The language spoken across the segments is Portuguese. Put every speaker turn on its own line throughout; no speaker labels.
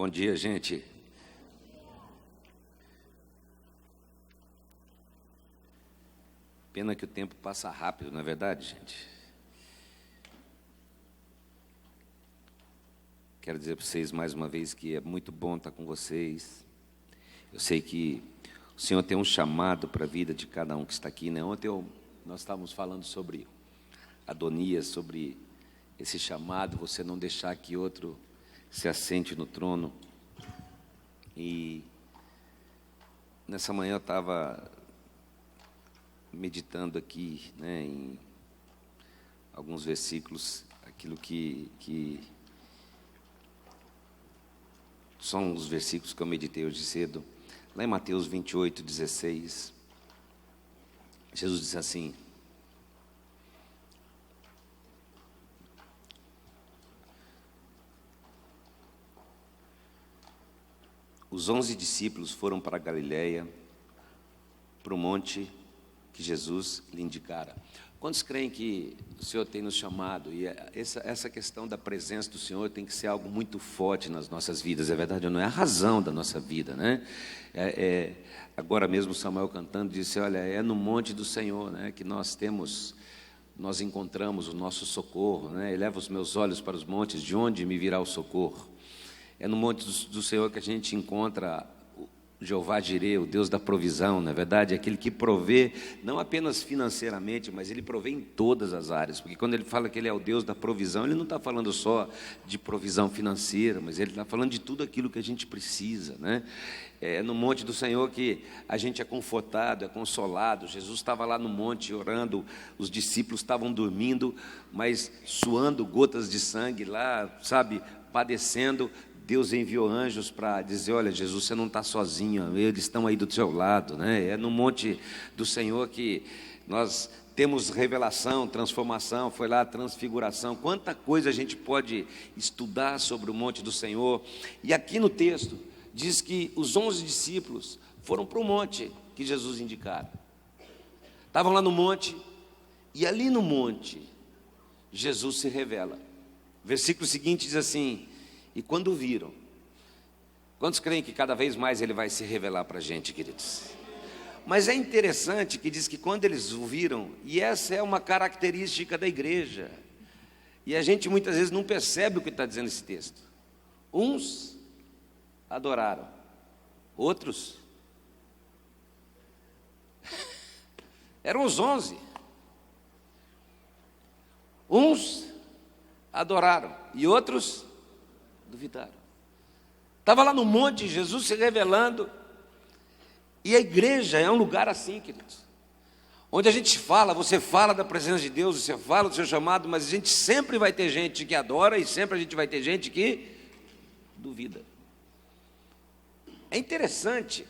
Bom dia, gente. Pena que o tempo passa rápido, não é verdade, gente? Quero dizer para vocês mais uma vez que é muito bom estar com vocês. Eu sei que o Senhor tem um chamado para a vida de cada um que está aqui, né? Ontem nós estávamos falando sobre Adonias, sobre esse chamado, você não deixar que outro se assente no trono. E nessa manhã eu estava meditando aqui, né, em alguns versículos, aquilo que são os versículos que eu meditei hoje cedo. Lá em Mateus 28, 16, Jesus disse assim: os 11 discípulos foram para a Galiléia, para o monte que Jesus lhe indicara. Quantos creem que o Senhor tem nos chamado? E essa questão da presença do Senhor tem que ser algo muito forte nas nossas vidas, é verdade ou não? É a razão da nossa vida, né? Agora mesmo Samuel cantando disse: olha, é no monte do Senhor, né, que nós encontramos o nosso socorro, né? Eleva os meus olhos para os montes, de onde me virá o socorro? É no monte do Senhor que a gente encontra Jeová Jireh, o Deus da provisão, na verdade, é aquele que provê, não apenas financeiramente, mas Ele provê em todas as áreas, porque quando Ele fala que Ele é o Deus da provisão, Ele não está falando só de provisão financeira, mas Ele está falando de tudo aquilo que a gente precisa, né? É no monte do Senhor que a gente é confortado, é consolado. Jesus estava lá no monte orando, os discípulos estavam dormindo, mas suando gotas de sangue lá, sabe, padecendo. Deus enviou anjos para dizer: olha, Jesus, você não está sozinho, eles estão aí do seu lado, né? É no monte do Senhor que nós temos revelação, transformação, foi lá a transfiguração. Quanta coisa a gente pode estudar sobre o monte do Senhor. E aqui no texto diz que os 11 discípulos foram para o monte que Jesus indicara. Estavam lá no monte, e ali no monte Jesus se revela. O versículo seguinte diz assim: e quando viram, quantos creem que cada vez mais Ele vai se revelar para a gente, queridos? Mas é interessante que diz que quando eles o viram, e essa é uma característica da igreja, e a gente muitas vezes não percebe o que está dizendo esse texto. Uns adoraram, outros eram os 11. Uns adoraram e outros duvidaram. Estava lá no monte, Jesus se revelando. E a igreja é um lugar assim, queridos, onde a gente fala, você fala da presença de Deus, você fala do seu chamado, mas a gente sempre vai ter gente que adora e sempre a gente vai ter gente que duvida. É interessante,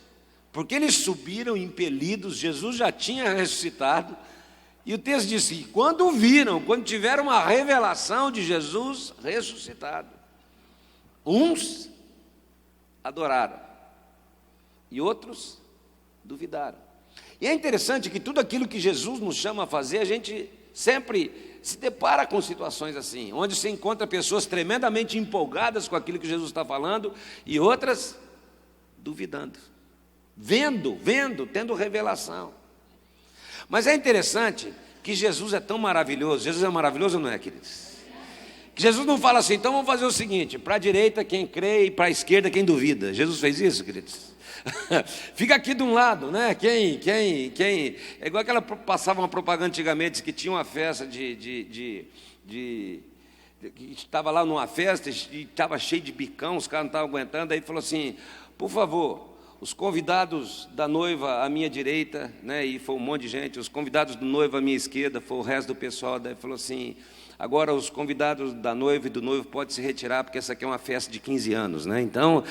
porque eles subiram impelidos, Jesus já tinha ressuscitado, e o texto diz que quando tiveram uma revelação de Jesus ressuscitado, uns adoraram e outros duvidaram. E é interessante que tudo aquilo que Jesus nos chama a fazer, a gente sempre se depara com situações assim, onde se encontra pessoas tremendamente empolgadas com aquilo que Jesus está falando e outras duvidando, vendo, tendo revelação. Mas é interessante que Jesus é tão maravilhoso. Jesus é maravilhoso ou não é, queridos? Que Jesus não fala assim: então vamos fazer o seguinte, para a direita quem crê e para a esquerda quem duvida. Jesus fez isso, queridos? Fica aqui de um lado, né? Quem é igual aquela, passava uma propaganda antigamente que tinha uma festa que estava lá numa festa e estava cheio de bicão, os caras não estavam aguentando, aí falou assim: por favor, os convidados da noiva à minha direita, né? E foi um monte de gente, os convidados do noivo à minha esquerda, foi o resto do pessoal. Daí falou assim: agora os convidados da noiva e do noivo podem se retirar, porque essa aqui é uma festa de 15 anos, né? Então,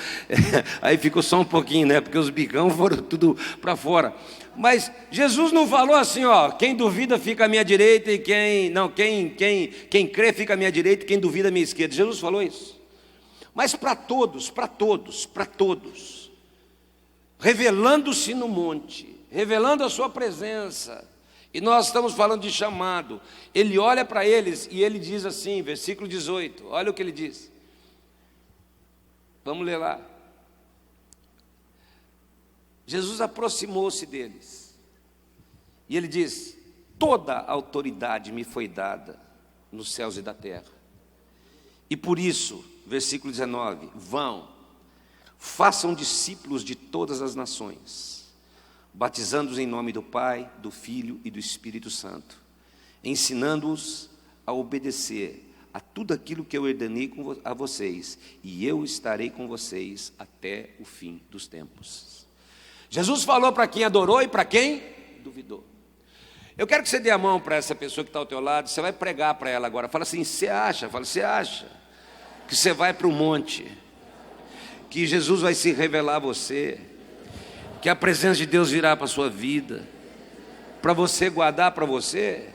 aí ficou só um pouquinho, né? Porque os bicão foram tudo para fora. Mas Jesus não falou assim, ó, quem duvida fica à minha direita e quem crê fica à minha direita e quem duvida à minha esquerda. Jesus falou isso. Mas para todos, revelando-se no monte, revelando a sua presença. E nós estamos falando de chamado. Ele olha para eles e ele diz assim, versículo 18, olha o que ele diz: Vamos ler lá. Jesus aproximou-se deles e ele diz: toda a autoridade me foi dada nos céus e da terra. E por isso, versículo 19: vão, façam discípulos de todas as nações, batizando-os em nome do Pai, do Filho e do Espírito Santo, ensinando-os a obedecer a tudo aquilo que eu ordenei a vocês, e eu estarei com vocês até o fim dos tempos. Jesus falou para quem adorou e para quem duvidou. Eu quero que você dê a mão para essa pessoa que está ao teu lado, você vai pregar para ela agora. Fala assim: você acha que você vai para o monte, que Jesus vai se revelar a você, que a presença de Deus virá para a sua vida, para você guardar para você?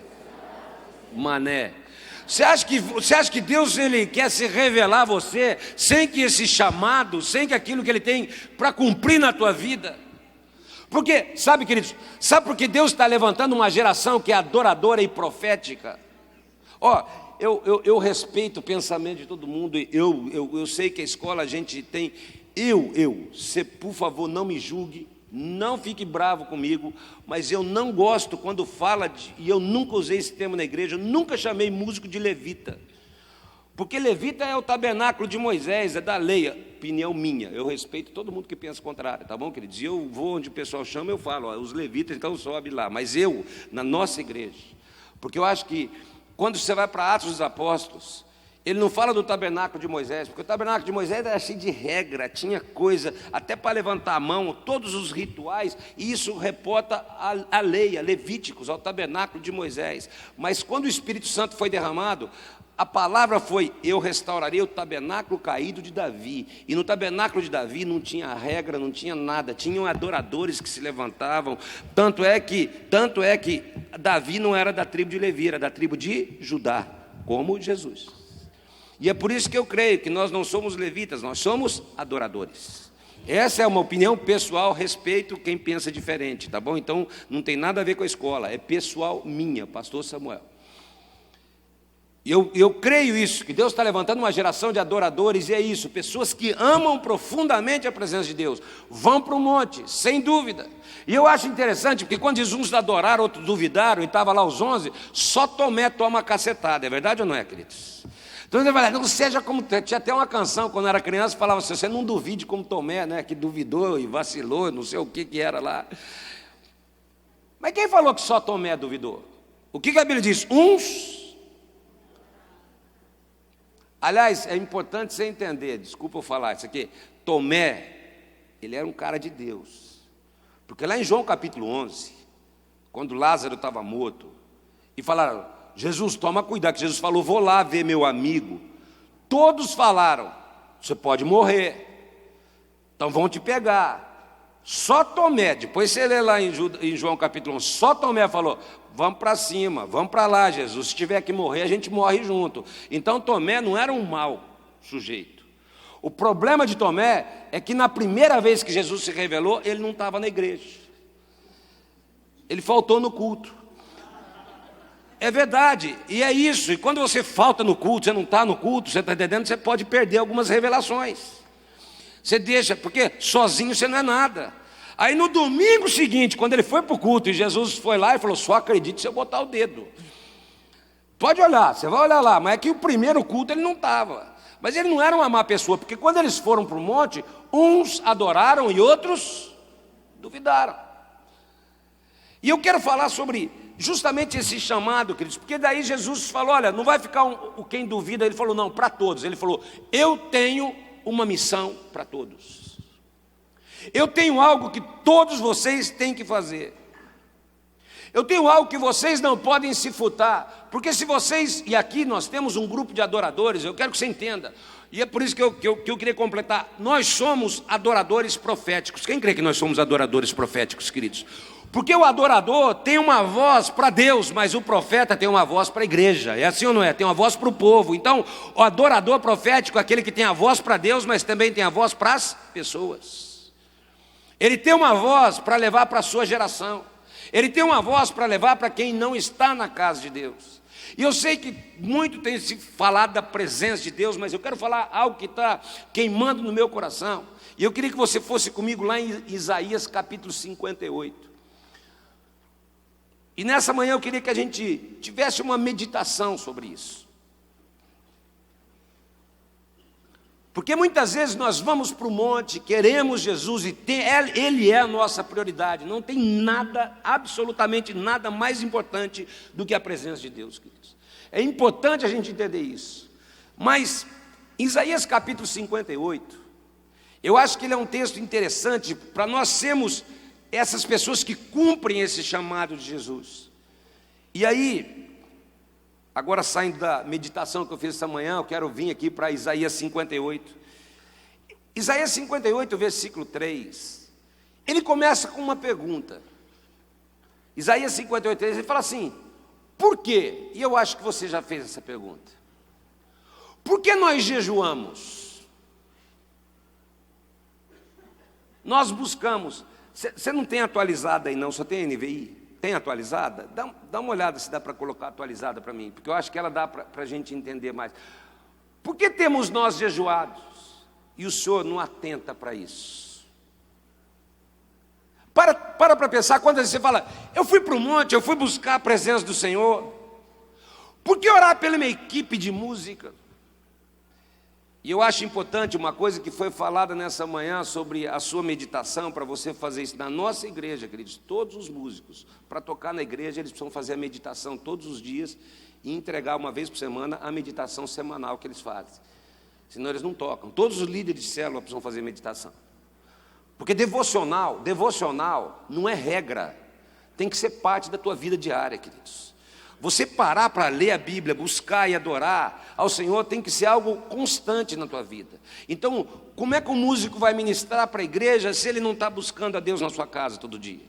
Mané. Você acha que Deus ele quer se revelar a você sem que esse chamado, sem que aquilo que Ele tem para cumprir na tua vida? Porque, sabe, queridos, sabe por que Deus está levantando uma geração que é adoradora e profética? Eu respeito o pensamento de todo mundo, eu sei que a escola a gente tem, você, por favor, não me julgue, não fique bravo comigo, mas eu não gosto quando fala e eu nunca usei esse termo na igreja, eu nunca chamei músico de levita, porque levita é o tabernáculo de Moisés, é da lei, opinião minha, eu respeito todo mundo que pensa o contrário, tá bom, queridos? E eu vou onde o pessoal chama, eu falo, os levitas, então sobe lá, mas na nossa igreja, porque eu acho que quando você vai para Atos dos Apóstolos, ele não fala do tabernáculo de Moisés, porque o tabernáculo de Moisés era cheio de regra, tinha coisa, até para levantar a mão, todos os rituais, e isso reporta a lei, a Levíticos, ao tabernáculo de Moisés. Mas quando o Espírito Santo foi derramado, a palavra foi: eu restaurarei o tabernáculo caído de Davi. E no tabernáculo de Davi não tinha regra, não tinha nada, tinham adoradores que se levantavam. Tanto é que Davi não era da tribo de Levi, era da tribo de Judá, como Jesus. E é por isso que eu creio que nós não somos levitas, nós somos adoradores. Essa é uma opinião pessoal, respeito quem pensa diferente, tá bom? Então não tem nada a ver com a escola, é pessoal minha, pastor Samuel. Eu creio isso, que Deus está levantando uma geração de adoradores, e é isso, pessoas que amam profundamente a presença de Deus, vão para o monte, sem dúvida. E eu acho interessante, porque quando diz uns adoraram, outros duvidaram, e estava lá os 11, só Tomé toma cacetada, é verdade ou não é, queridos? Então ele vai falar: não seja como... Tinha até uma canção, quando eu era criança, falava assim: você não duvide como Tomé, né, que duvidou e vacilou, não sei o que era lá. Mas quem falou que só Tomé duvidou? O que a Bíblia diz? Uns... Aliás, é importante você entender, desculpa eu falar isso aqui, Tomé, ele era um cara de Deus, porque lá em João capítulo 11, quando Lázaro estava morto, e falaram: Jesus, toma cuidado, que Jesus falou: vou lá ver meu amigo. Todos falaram: você pode morrer, então vão te pegar. Só Tomé, depois você lê lá em João capítulo 11, só Tomé falou: vamos para cima, vamos para lá, Jesus, se tiver que morrer, a gente morre junto. Então Tomé não era um mau sujeito. O problema de Tomé é que na primeira vez que Jesus se revelou, ele não estava na igreja, ele faltou no culto. É verdade, e é isso. E quando você falta no culto, você não está no culto, você está entendendo, você pode perder algumas revelações. Você deixa, porque sozinho você não é nada. Aí no domingo seguinte, quando ele foi para o culto, e Jesus foi lá e falou: só acredite se eu botar o dedo. Pode olhar, você vai olhar lá, mas é que o primeiro culto ele não estava. Mas ele não era uma má pessoa, porque quando eles foram para o monte, uns adoraram e outros duvidaram. E eu quero falar sobre justamente esse chamado, queridos, porque daí Jesus falou: olha, não vai ficar quem duvida. Ele falou: não, para todos. Ele falou: eu tenho uma missão para todos, eu tenho algo que todos vocês têm que fazer, eu tenho algo que vocês não podem se furtar, porque se vocês, e aqui nós temos um grupo de adoradores, eu quero que você entenda, e é por isso que eu queria completar, nós somos adoradores proféticos. Quem crê que nós somos adoradores proféticos, queridos? Porque o adorador tem uma voz para Deus, mas o profeta tem uma voz para a igreja. É assim ou não é? Tem uma voz para o povo. Então, o adorador profético é aquele que tem a voz para Deus, mas também tem a voz para as pessoas. Ele tem uma voz para levar para a sua geração. Ele tem uma voz para levar para quem não está na casa de Deus. E eu sei que muito tem se falado da presença de Deus, mas eu quero falar algo que está queimando no meu coração. E eu queria que você fosse comigo lá em Isaías capítulo 58. E nessa manhã eu queria que a gente tivesse uma meditação sobre isso. Porque muitas vezes nós vamos para o monte, queremos Jesus e Ele é a nossa prioridade. Não tem nada, absolutamente nada mais importante do que a presença de Deus, queridos. É importante a gente entender isso. Mas, em Isaías capítulo 58, eu acho que ele é um texto interessante para nós sermos essas pessoas que cumprem esse chamado de Jesus. E aí, agora saindo da meditação que eu fiz essa manhã, eu quero vir aqui para Isaías 58. Isaías 58, versículo 3, ele começa com uma pergunta. Isaías 58, 3, ele fala assim: por quê? E eu acho que você já fez essa pergunta. Por que nós jejuamos? Nós buscamos. Você não tem atualizada aí não, só tem NVI? Tem atualizada? Dá uma olhada se dá para colocar atualizada para mim, porque eu acho que ela dá para a gente entender mais. Por que temos nós jejuados e o Senhor não atenta para isso? Para pensar, quando você fala, eu fui para o monte, eu fui buscar a presença do Senhor. Por que orar pela minha equipe de música? E eu acho importante uma coisa que foi falada nessa manhã sobre a sua meditação, para você fazer isso na nossa igreja, queridos. Todos os músicos, para tocar na igreja, eles precisam fazer a meditação todos os dias e entregar uma vez por semana a meditação semanal que eles fazem. Senão eles não tocam. Todos os líderes de célula precisam fazer meditação. Porque devocional não é regra. Tem que ser parte da tua vida diária, queridos. Você parar para ler a Bíblia, buscar e adorar ao Senhor tem que ser algo constante na tua vida. Então, como é que o músico vai ministrar para a igreja se ele não está buscando a Deus na sua casa todo dia?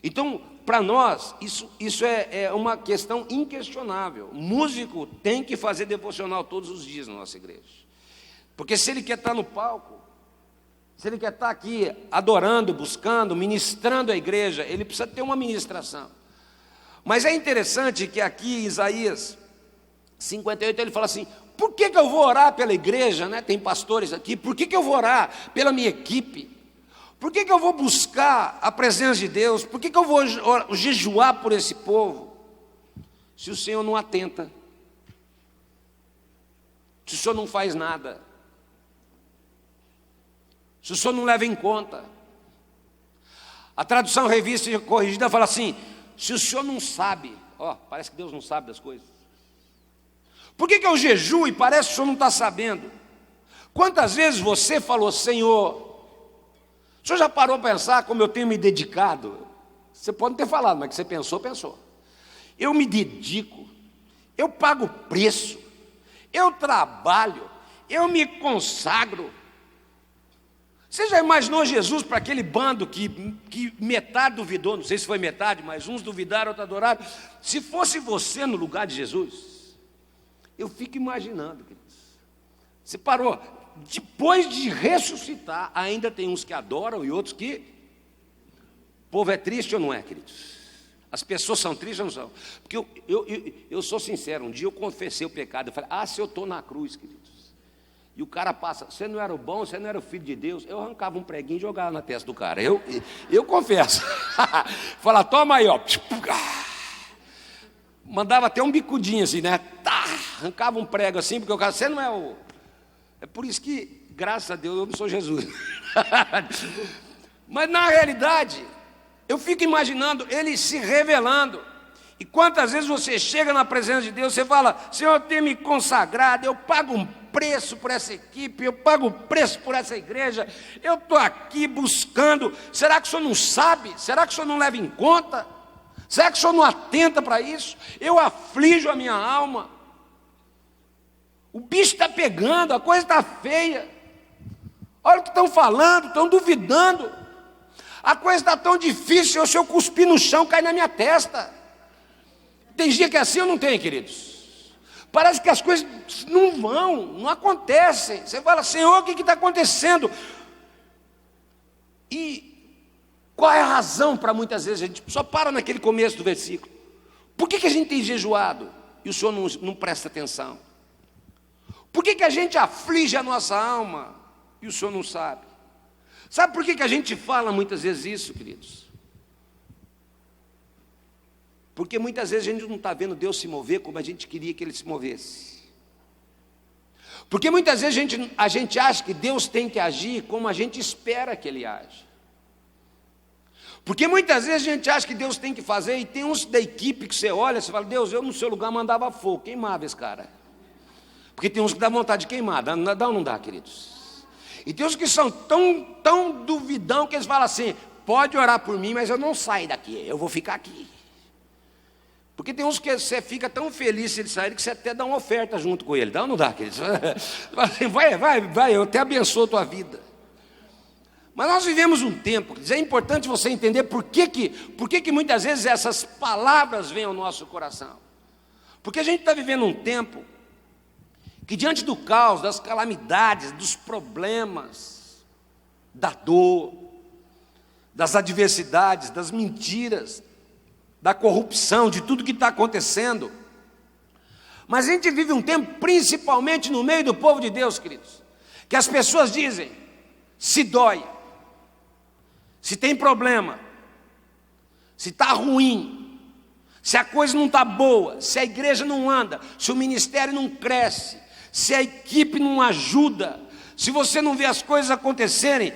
Então, para nós, isso é uma questão inquestionável. O músico tem que fazer devocional todos os dias na nossa igreja. Porque se ele quer estar no palco, se ele quer estar aqui adorando, buscando, ministrando a igreja, ele precisa ter uma ministração. Mas é interessante que aqui em Isaías 58 ele fala assim: por que eu vou orar pela igreja, né? Tem pastores aqui, por que eu vou orar pela minha equipe? Por que eu vou buscar a presença de Deus? Por que eu vou jejuar por esse povo? Se o Senhor não atenta, se o Senhor não faz nada, se o Senhor não leva em conta. A tradução revista e corrigida fala assim: se o Senhor não sabe, parece que Deus não sabe das coisas. Por que eu jejuo e parece que o Senhor não está sabendo? Quantas vezes você falou: Senhor, o Senhor já parou para pensar como eu tenho me dedicado? Você pode não ter falado, mas que você pensou. Eu me dedico, eu pago preço, eu trabalho, eu me consagro. Você já imaginou Jesus para aquele bando que metade duvidou, não sei se foi metade, mas uns duvidaram, outros adoraram. Se fosse você no lugar de Jesus, eu fico imaginando, queridos. Você parou, depois de ressuscitar, ainda tem uns que adoram e outros que... O povo é triste ou não é, queridos? As pessoas são tristes ou não são? Porque eu sou sincero, um dia eu confessei o pecado, eu falei: se eu estou na cruz, queridos. E o cara passa: você não era o bom, você não era o filho de Deus. Eu arrancava um preguinho e jogava na testa do cara. Eu confesso. Falar: toma aí, ó. Mandava até um bicudinho assim, né? Arrancava um prego assim, porque o cara: você não é o... É por isso que, graças a Deus, eu não sou Jesus. Mas na realidade, eu fico imaginando ele se revelando. E quantas vezes você chega na presença de Deus, você fala: Senhor, eu tenho me consagrado, eu pago um preço por essa equipe, eu pago preço por essa igreja, eu estou aqui buscando. Será que o Senhor não sabe? Será que o Senhor não leva em conta? Será que o Senhor não atenta para isso? Eu aflijo a minha alma. O bicho está pegando, a coisa está feia. Olha o que estão falando, estão duvidando. A coisa está tão difícil, se eu cuspir no chão, cai na minha testa. Tem dia que é assim ou não tem, queridos? Parece que as coisas não acontecem. Você fala: Senhor, o que está acontecendo? E qual é a razão para muitas vezes a gente só para naquele começo do versículo? Por que a gente tem jejuado? e o Senhor não presta atenção? Por que a gente aflige a nossa alma e o Senhor não sabe? Sabe por que a gente fala muitas vezes isso, queridos? Porque muitas vezes a gente não está vendo Deus se mover como a gente queria que Ele se movesse. Porque muitas vezes a gente acha que Deus tem que agir como a gente espera que Ele age. Porque muitas vezes a gente acha que Deus tem que fazer, e tem uns da equipe que você olha, você fala, Deus, eu no seu lugar mandava fogo, queimava esse cara. Porque tem uns que dá vontade de queimar, dá ou não dá, queridos? E tem uns que são tão duvidão que eles falam assim, pode orar por mim, mas eu não saio daqui, eu vou ficar aqui. Porque tem uns que você fica tão feliz se ele sair que você até dá uma oferta junto com ele, dá ou não dá, queridos? Vai, eu até abençoo a tua vida. Mas nós vivemos um tempo, é importante você entender por que muitas vezes essas palavras vêm ao nosso coração. Porque a gente está vivendo um tempo que diante do caos, das calamidades, dos problemas, da dor, das adversidades, das mentiras, da corrupção, de tudo que está acontecendo, mas a gente vive um tempo, principalmente no meio do povo de Deus, queridos, que as pessoas dizem, se dói, se tem problema, se está ruim, se a coisa não está boa, se a igreja não anda, se o ministério não cresce, se a equipe não ajuda, se você não vê as coisas acontecerem,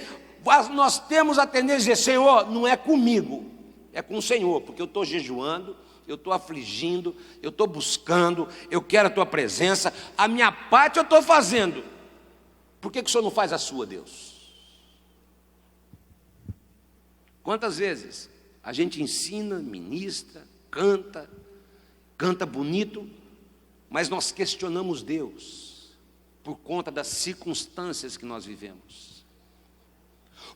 nós temos a tendência de dizer, Senhor, não é comigo, é com o Senhor, porque eu estou jejuando, eu estou afligindo, eu estou buscando, eu quero a tua presença, a minha parte eu estou fazendo, por que o Senhor não faz a sua, Deus? Quantas vezes a gente ensina, ministra, canta bonito, mas nós questionamos Deus por conta das circunstâncias que nós vivemos,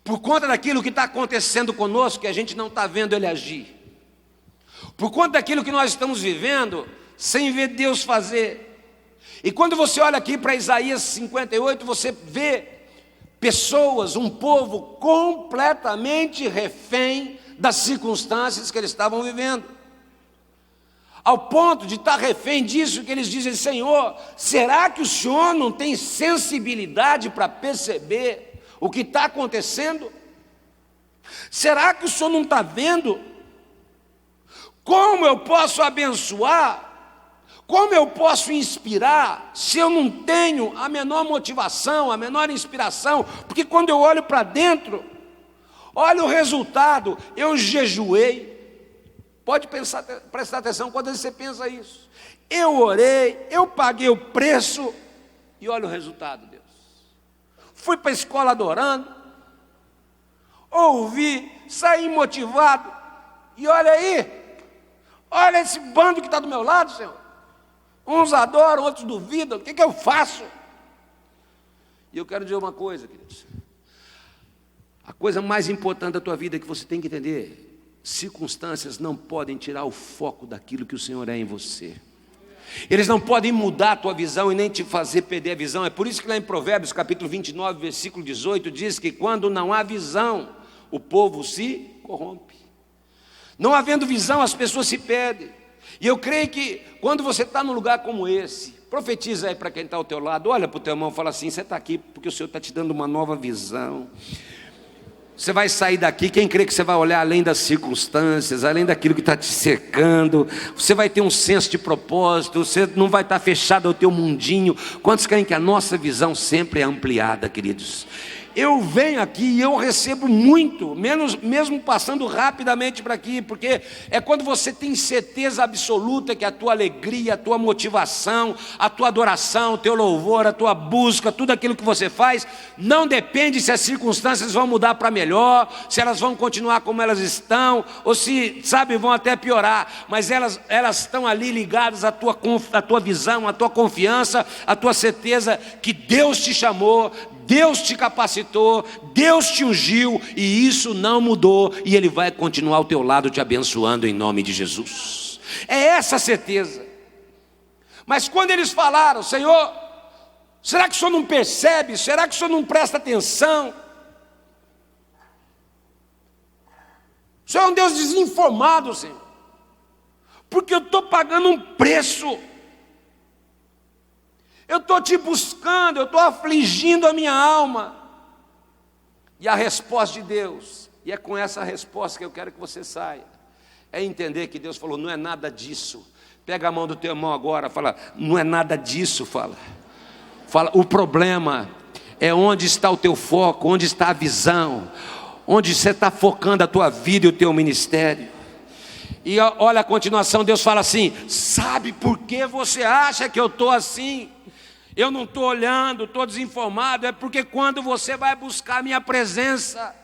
por conta daquilo que está acontecendo conosco que a gente não está vendo Ele agir, por conta daquilo que nós estamos vivendo sem ver Deus fazer. E quando você olha aqui para Isaías 58, você vê pessoas, um povo completamente refém das circunstâncias que eles estavam vivendo, ao ponto de estar refém disso que eles dizem, Senhor, será que o Senhor não tem sensibilidade para perceber o que está acontecendo? Será que o Senhor não está vendo? Como eu posso abençoar? Como eu posso inspirar se eu não tenho a menor motivação, a menor inspiração? Porque quando eu olho para dentro, olha o resultado, eu jejuei. Pode prestar atenção quando você pensa isso. Eu orei, eu paguei o preço e olha o resultado, Deus. Fui para a escola adorando, ouvi, saí motivado e olha aí, olha esse bando que está do meu lado, Senhor. Uns adoram, outros duvidam, o que eu faço? E eu quero dizer uma coisa, queridos. A coisa mais importante da tua vida é que você tem que entender, circunstâncias não podem tirar o foco daquilo que o Senhor é em você. Eles não podem mudar a tua visão e nem te fazer perder a visão. É por isso que lá em Provérbios, capítulo 29, versículo 18, diz que quando não há visão, o povo se corrompe. Não havendo visão, as pessoas se perdem. E eu creio que quando você está num lugar como esse, profetiza aí para quem está ao teu lado, olha para o teu irmão e fala assim, você está aqui porque o Senhor está te dando uma nova visão. Você vai sair daqui, quem crê que você vai olhar além das circunstâncias, além daquilo que está te cercando, você vai ter um senso de propósito, você não vai estar fechado ao teu mundinho. Quantos creem que a nossa visão sempre é ampliada, queridos? Eu venho aqui e eu recebo muito, mesmo passando rapidamente para aqui, porque é quando você tem certeza absoluta que a tua alegria, a tua motivação, a tua adoração, o teu louvor, a tua busca, tudo aquilo que você faz, não depende se as circunstâncias vão mudar para melhor, se elas vão continuar como elas estão, ou se, sabe, vão até piorar, mas elas estão ali ligadas à tua visão, à tua confiança, à tua certeza que Deus te chamou, Deus te capacitou, Deus te ungiu, e isso não mudou, e Ele vai continuar ao teu lado te abençoando em nome de Jesus. É essa a certeza. Mas quando eles falaram, Senhor, será que o Senhor não percebe? Será que o Senhor não presta atenção? O Senhor é um Deus desinformado, Senhor, porque eu estou pagando um preço, Eu estou te buscando, eu estou afligindo a minha alma. E a resposta de Deus, e é com essa resposta que eu quero que você saia, é entender que Deus falou, não é nada disso. Pega a mão do teu irmão agora, fala, não é nada disso, fala, o problema é onde está o teu foco, onde está a visão, onde você está focando a tua vida e o teu ministério. E olha a continuação, Deus fala assim, sabe por que você acha que eu estou assim? Eu não estou olhando, estou desinformado, é porque quando você vai buscar a minha presença,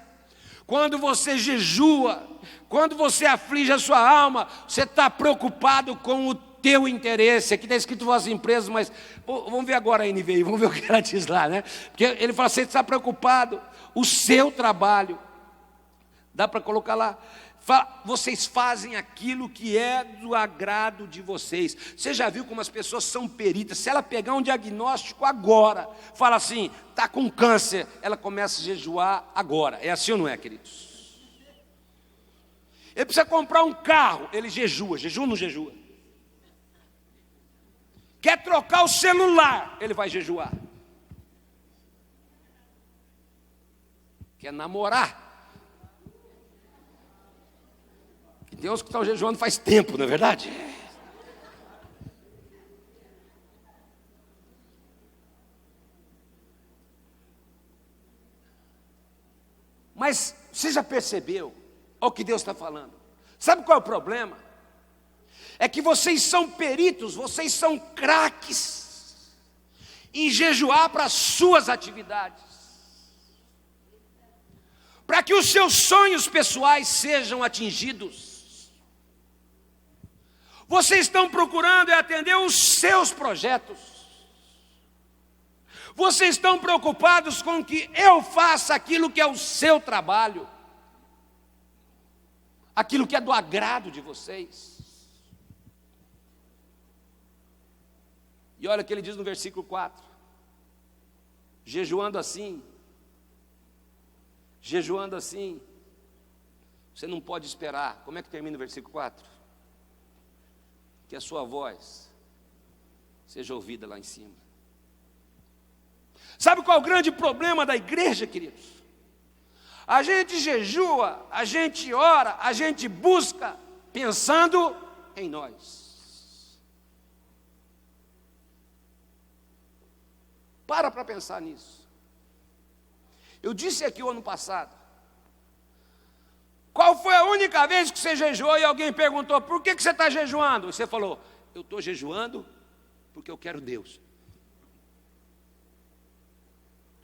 quando você jejua, quando você aflige a sua alma, você está preocupado com o teu interesse. Aqui está escrito vossas empresas, mas vamos ver agora a NVI, vamos ver o que ela diz lá, né? Porque ele fala, você está preocupado, o seu trabalho, dá para colocar lá, vocês fazem aquilo que é do agrado de vocês. Você já viu como as pessoas são peritas? Se ela pegar um diagnóstico agora, fala assim, está com câncer, ela começa a jejuar agora. É assim ou não é, queridos? Ele precisa comprar um carro, ele jejua ou não jejua? Quer trocar o celular, ele vai jejuar. Quer namorar? E tem uns que estão jejuando faz tempo, não é verdade? Mas você já percebeu o que Deus está falando? Sabe qual é o problema? É que vocês são peritos, vocês são craques em jejuar para as suas atividades, para que os seus sonhos pessoais sejam atingidos. Vocês estão procurando atender os seus projetos. Vocês estão preocupados com que eu faça aquilo que é o seu trabalho, aquilo que é do agrado de vocês. E olha o que ele diz no versículo 4. Jejuando assim, você não pode esperar. Como é que termina o versículo 4? Que a sua voz seja ouvida lá em cima. Sabe qual é o grande problema da igreja, queridos? A gente jejua, a gente ora, a gente busca, pensando em nós. Para pensar nisso. Eu disse aqui o ano passado, qual foi a única vez que você jejuou e alguém perguntou, por que você está jejuando? E você falou, eu estou jejuando porque eu quero Deus.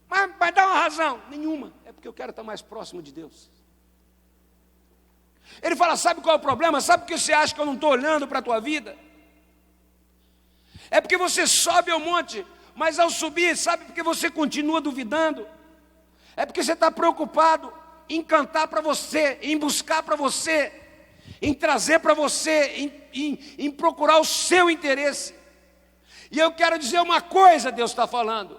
Mas vai dar uma razão? Nenhuma, é porque eu quero estar mais próximo de Deus. Ele fala, sabe qual é o problema? Sabe por que você acha que eu não estou olhando para a tua vida? É porque você sobe ao monte, mas ao subir, sabe por que você continua duvidando? É porque você está preocupado em cantar para você, em buscar para você, em trazer para você, em procurar o seu interesse. E eu quero dizer uma coisa, Deus está falando,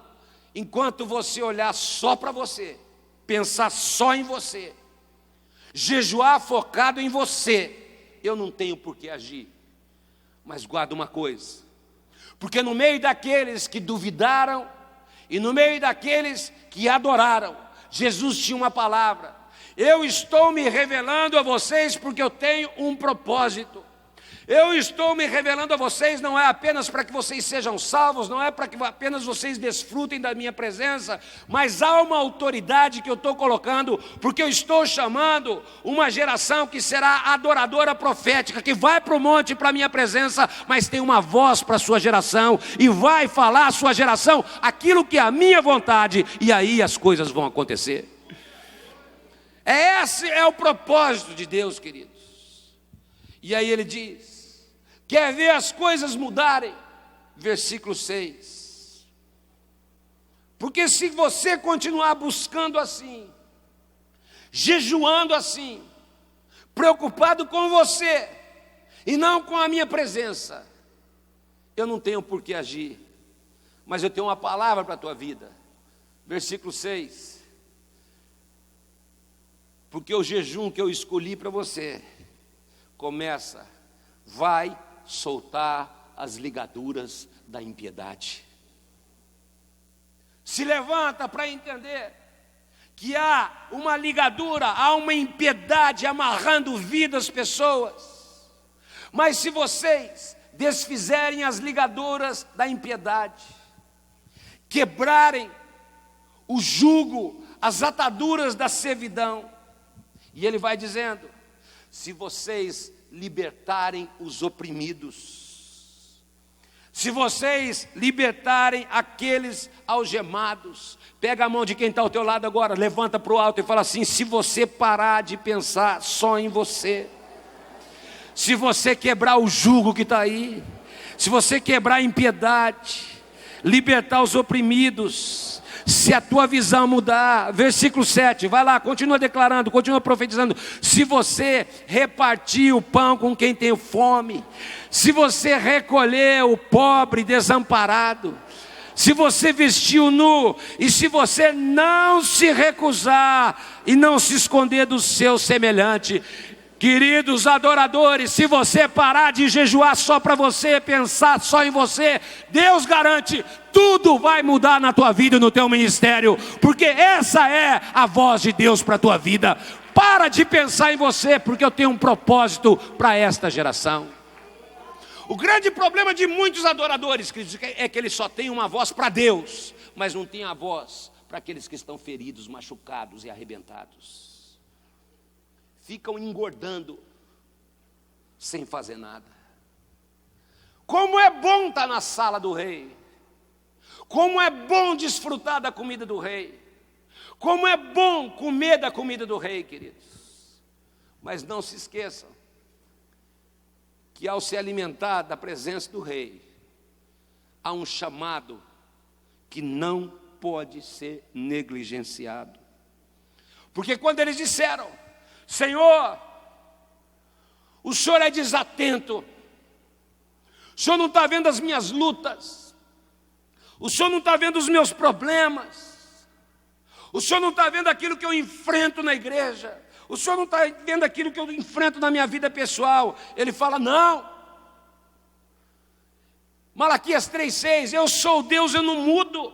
enquanto você olhar só para você, pensar só em você, jejuar focado em você, eu não tenho por que agir. Mas guarda uma coisa, porque no meio daqueles que duvidaram, e no meio daqueles que adoraram, Jesus tinha uma palavra, eu estou me revelando a vocês porque eu tenho um propósito. Eu estou me revelando a vocês, não é apenas para que vocês sejam salvos, não é para que apenas vocês desfrutem da minha presença, mas há uma autoridade que eu estou colocando, porque eu estou chamando uma geração que será adoradora profética, que vai para o monte para a minha presença, mas tem uma voz para a sua geração, e vai falar à sua geração aquilo que é a minha vontade, e aí as coisas vão acontecer. Esse é o propósito de Deus, queridos. E aí ele diz, quer ver as coisas mudarem? Versículo 6. Porque se você continuar buscando assim, jejuando assim, preocupado com você, e não com a minha presença, eu não tenho por que agir, mas eu tenho uma palavra para a tua vida. Versículo 6. Porque o jejum que eu escolhi para você, vai soltar as ligaduras da impiedade.
se levanta para entender que há uma ligadura, há uma impiedade amarrando vidas, pessoas. Mas se vocês desfizerem as ligaduras da impiedade, quebrarem o jugo, as ataduras da servidão, e ele vai dizendo, se vocês libertarem os oprimidos, se vocês libertarem aqueles algemados, pega a mão de quem está ao teu lado agora, levanta para o alto e fala assim, se você parar de pensar só em você, se você quebrar o jugo que está aí, se você quebrar a impiedade, libertar os oprimidos, se a tua visão mudar, versículo 7, vai lá, continua declarando, continua profetizando, se você repartir o pão com quem tem fome, se você recolher o pobre desamparado, se você vestir o nu, e se você não se recusar e não se esconder do seu semelhante. Queridos adoradores, se você parar de jejuar só para você, pensar só em você, Deus garante, tudo vai mudar na tua vida e no teu ministério, porque essa é a voz de Deus para a tua vida. Para de pensar em você, porque eu tenho um propósito para esta geração. O grande problema de muitos adoradores, queridos, é que eles só têm uma voz para Deus, mas não têm a voz para aqueles que estão feridos, machucados e arrebentados. Ficam engordando, sem fazer nada. Como é bom estar na sala do rei. Como é bom desfrutar da comida do rei. Como é bom comer da comida do rei, queridos. Mas não se esqueçam que ao se alimentar da presença do rei, há um chamado que não pode ser negligenciado. Porque quando eles disseram, Senhor, o Senhor é desatento, o Senhor não está vendo as minhas lutas, o Senhor não está vendo os meus problemas, o Senhor não está vendo aquilo que eu enfrento na igreja, o Senhor não está vendo aquilo que eu enfrento na minha vida pessoal. Ele fala, não. Malaquias 3,6, eu sou Deus, eu não mudo.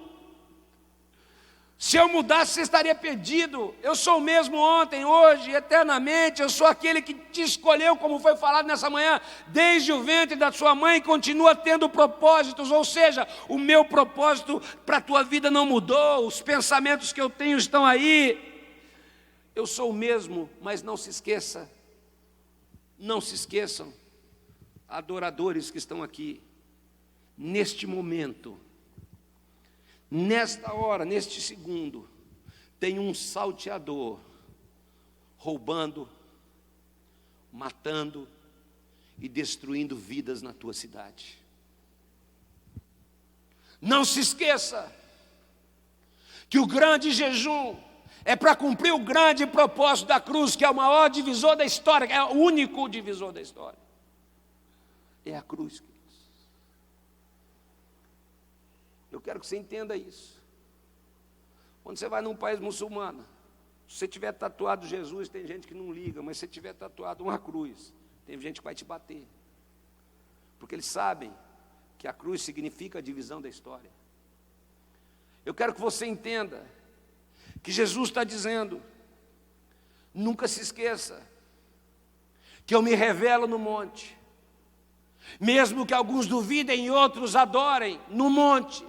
Se eu mudasse, você estaria perdido. Eu sou o mesmo ontem, hoje, eternamente. Eu sou aquele que te escolheu, como foi falado nessa manhã, desde o ventre da sua mãe, continua tendo propósitos. Ou seja, o meu propósito para a tua vida não mudou. Os pensamentos que eu tenho estão aí. Eu sou o mesmo, mas não se esqueça. Não se esqueçam, adoradores que estão aqui, neste momento, nesta hora, neste segundo, tem um salteador roubando, matando e destruindo vidas na tua cidade. Não se esqueça que o grande jejum é para cumprir o grande propósito da cruz, que é o maior divisor da história, que é o único divisor da história. É a cruz, queridos. Eu quero que você entenda isso. Quando você vai num país muçulmano, se você tiver tatuado Jesus, tem gente que não liga, mas se você tiver tatuado uma cruz, tem gente que vai te bater. Porque eles sabem que a cruz significa a divisão da história. Eu quero que você entenda que Jesus está dizendo, nunca se esqueça, que eu me revelo no monte, mesmo que alguns duvidem e outros adorem, no monte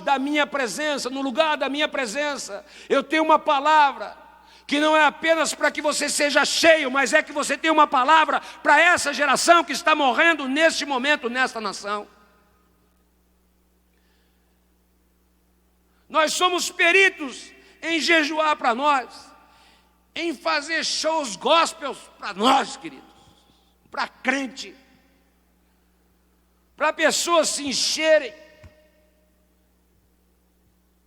da minha presença, no lugar da minha presença, eu tenho uma palavra, que não é apenas para que você seja cheio, mas é que você tenha uma palavra para essa geração que está morrendo neste momento, nesta nação. Nós somos peritos em jejuar para nós, em fazer shows gospels para nós, queridos, para crente, para pessoas se encherem.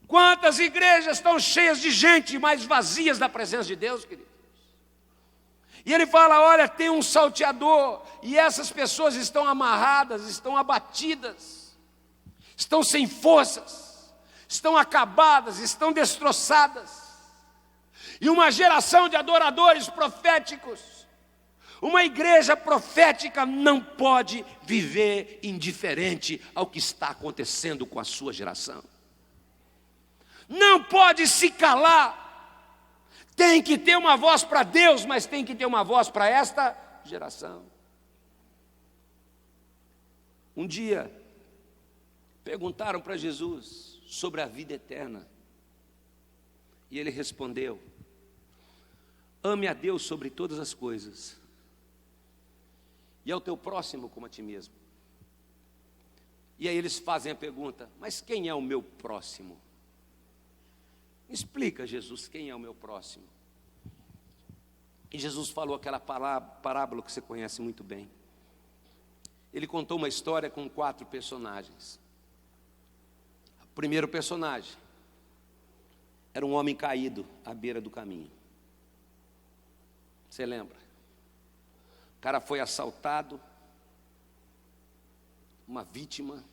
Quantas igrejas estão cheias de gente, mas vazias da presença de Deus, queridos? E ele fala, olha, tem um salteador, e essas pessoas estão amarradas, estão abatidas, estão sem forças, estão acabadas, estão destroçadas. E uma geração de adoradores proféticos, uma igreja profética não pode viver indiferente ao que está acontecendo com a sua geração. não pode se calar. Tem que ter uma voz para Deus, mas tem que ter uma voz para esta geração. Um dia, perguntaram para Jesus sobre a vida eterna. E ele respondeu: ame a Deus sobre todas as coisas, e ao teu próximo como a ti mesmo. E aí eles fazem a pergunta: mas quem é o meu próximo? Explica, Jesus, quem é o meu próximo? E Jesus falou aquela parábola que você conhece muito bem. Ele contou uma história com 4 personagens. O primeiro personagem era um homem caído à beira do caminho. Você lembra? O cara foi assaltado, uma vítima.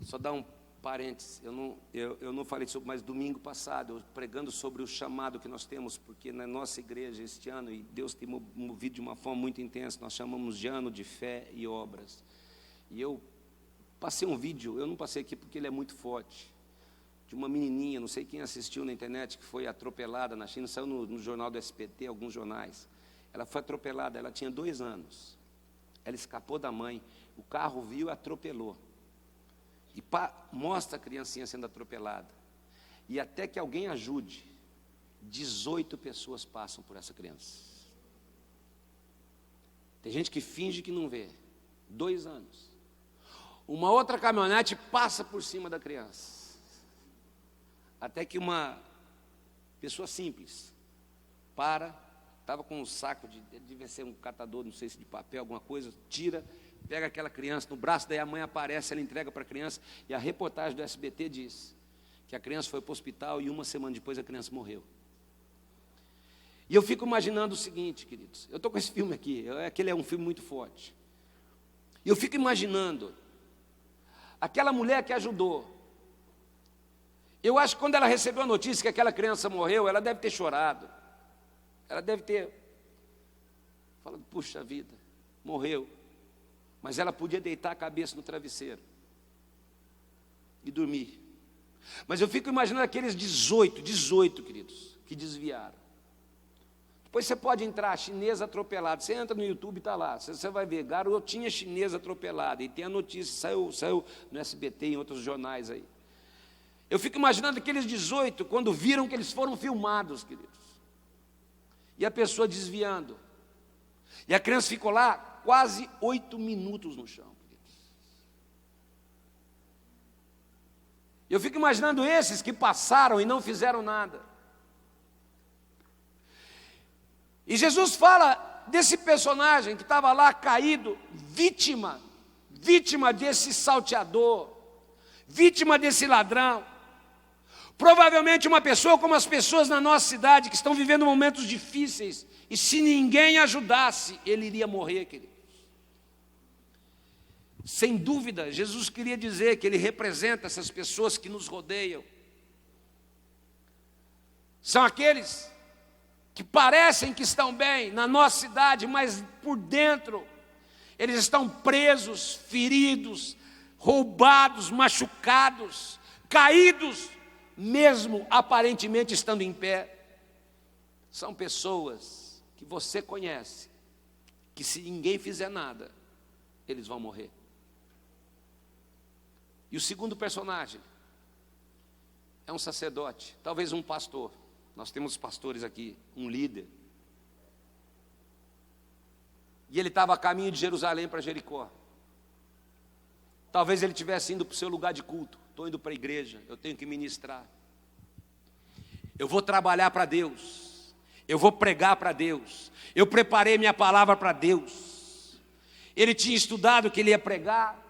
Só dar um parênteses, eu não falei sobre, mas domingo passado, eu pregando sobre o chamado que nós temos, porque na nossa igreja este ano, e Deus tem movido de uma forma muito intensa, nós chamamos de ano de fé e obras. E eu passei um vídeo, eu não passei aqui porque ele é muito forte, de uma menininha, não sei quem assistiu na internet, que foi atropelada na China, saiu no jornal do SBT, alguns jornais. Ela foi atropelada, ela tinha 2 anos, ela escapou da mãe, o carro viu e atropelou. E mostra a criancinha sendo atropelada. E até que alguém ajude, 18 pessoas passam por essa criança. Tem gente que finge que não vê. 2 anos. Uma outra caminhonete passa por cima da criança. Até que uma pessoa simples estava com um saco, devia ser um catador, não sei se de papel, alguma coisa, tira, pega aquela criança no braço, daí a mãe aparece, ela entrega para a criança, e a reportagem do SBT diz que a criança foi para o hospital e 1 semana depois a criança morreu. E eu fico imaginando o seguinte, queridos, eu estou com esse filme aqui, aquele é um filme muito forte, e eu fico imaginando aquela mulher que ajudou. Eu acho que quando ela recebeu a notícia que aquela criança morreu, ela deve ter chorado, ela deve ter falado: puxa vida, morreu. Mas ela podia deitar a cabeça no travesseiro e dormir. Mas eu fico imaginando aqueles 18, queridos, que desviaram. Depois você pode entrar, chinesa atropelada. Você entra no YouTube e está lá. Você vai ver, garotinha chinesa atropelada. E tem a notícia, saiu no SBT e em outros jornais aí. Eu fico imaginando aqueles 18, quando viram que eles foram filmados, queridos. E a pessoa desviando. E a criança ficou lá quase 8 minutos no chão, queridos. Eu fico imaginando esses que passaram e não fizeram nada. E Jesus fala desse personagem que estava lá caído, vítima desse salteador, vítima desse ladrão. Provavelmente uma pessoa como as pessoas na nossa cidade que estão vivendo momentos difíceis, e se ninguém ajudasse, ele iria morrer, querido. Sem dúvida, Jesus queria dizer que Ele representa essas pessoas que nos rodeiam. São aqueles que parecem que estão bem na nossa cidade, mas por dentro eles estão presos, feridos, roubados, machucados, caídos, mesmo aparentemente estando em pé. São pessoas que você conhece, que se ninguém fizer nada, eles vão morrer. E o segundo personagem é um sacerdote, talvez um pastor. Nós temos pastores aqui, um líder. E ele estava a caminho de Jerusalém para Jericó. Talvez ele estivesse indo para o seu lugar de culto. Estou indo para a igreja, eu tenho que ministrar. Eu vou trabalhar para Deus. Eu vou pregar para Deus. Eu preparei minha palavra para Deus. Ele tinha estudado que ele ia pregar.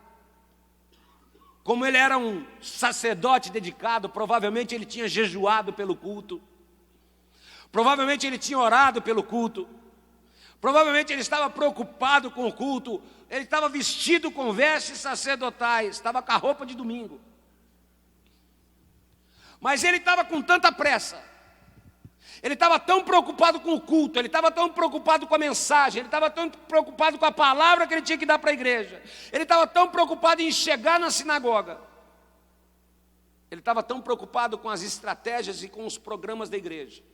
Como ele era um sacerdote dedicado, provavelmente ele tinha jejuado pelo culto. Provavelmente ele tinha orado pelo culto. Provavelmente ele estava preocupado com o culto. Ele estava vestido com vestes sacerdotais, estava com a roupa de domingo. Mas ele estava com tanta pressa. Ele estava tão preocupado com o culto, ele estava tão preocupado com a mensagem, ele estava tão preocupado com a palavra que ele tinha que dar para a igreja. Ele estava tão preocupado em chegar na sinagoga. Ele estava tão preocupado com as estratégias e com os programas da igreja.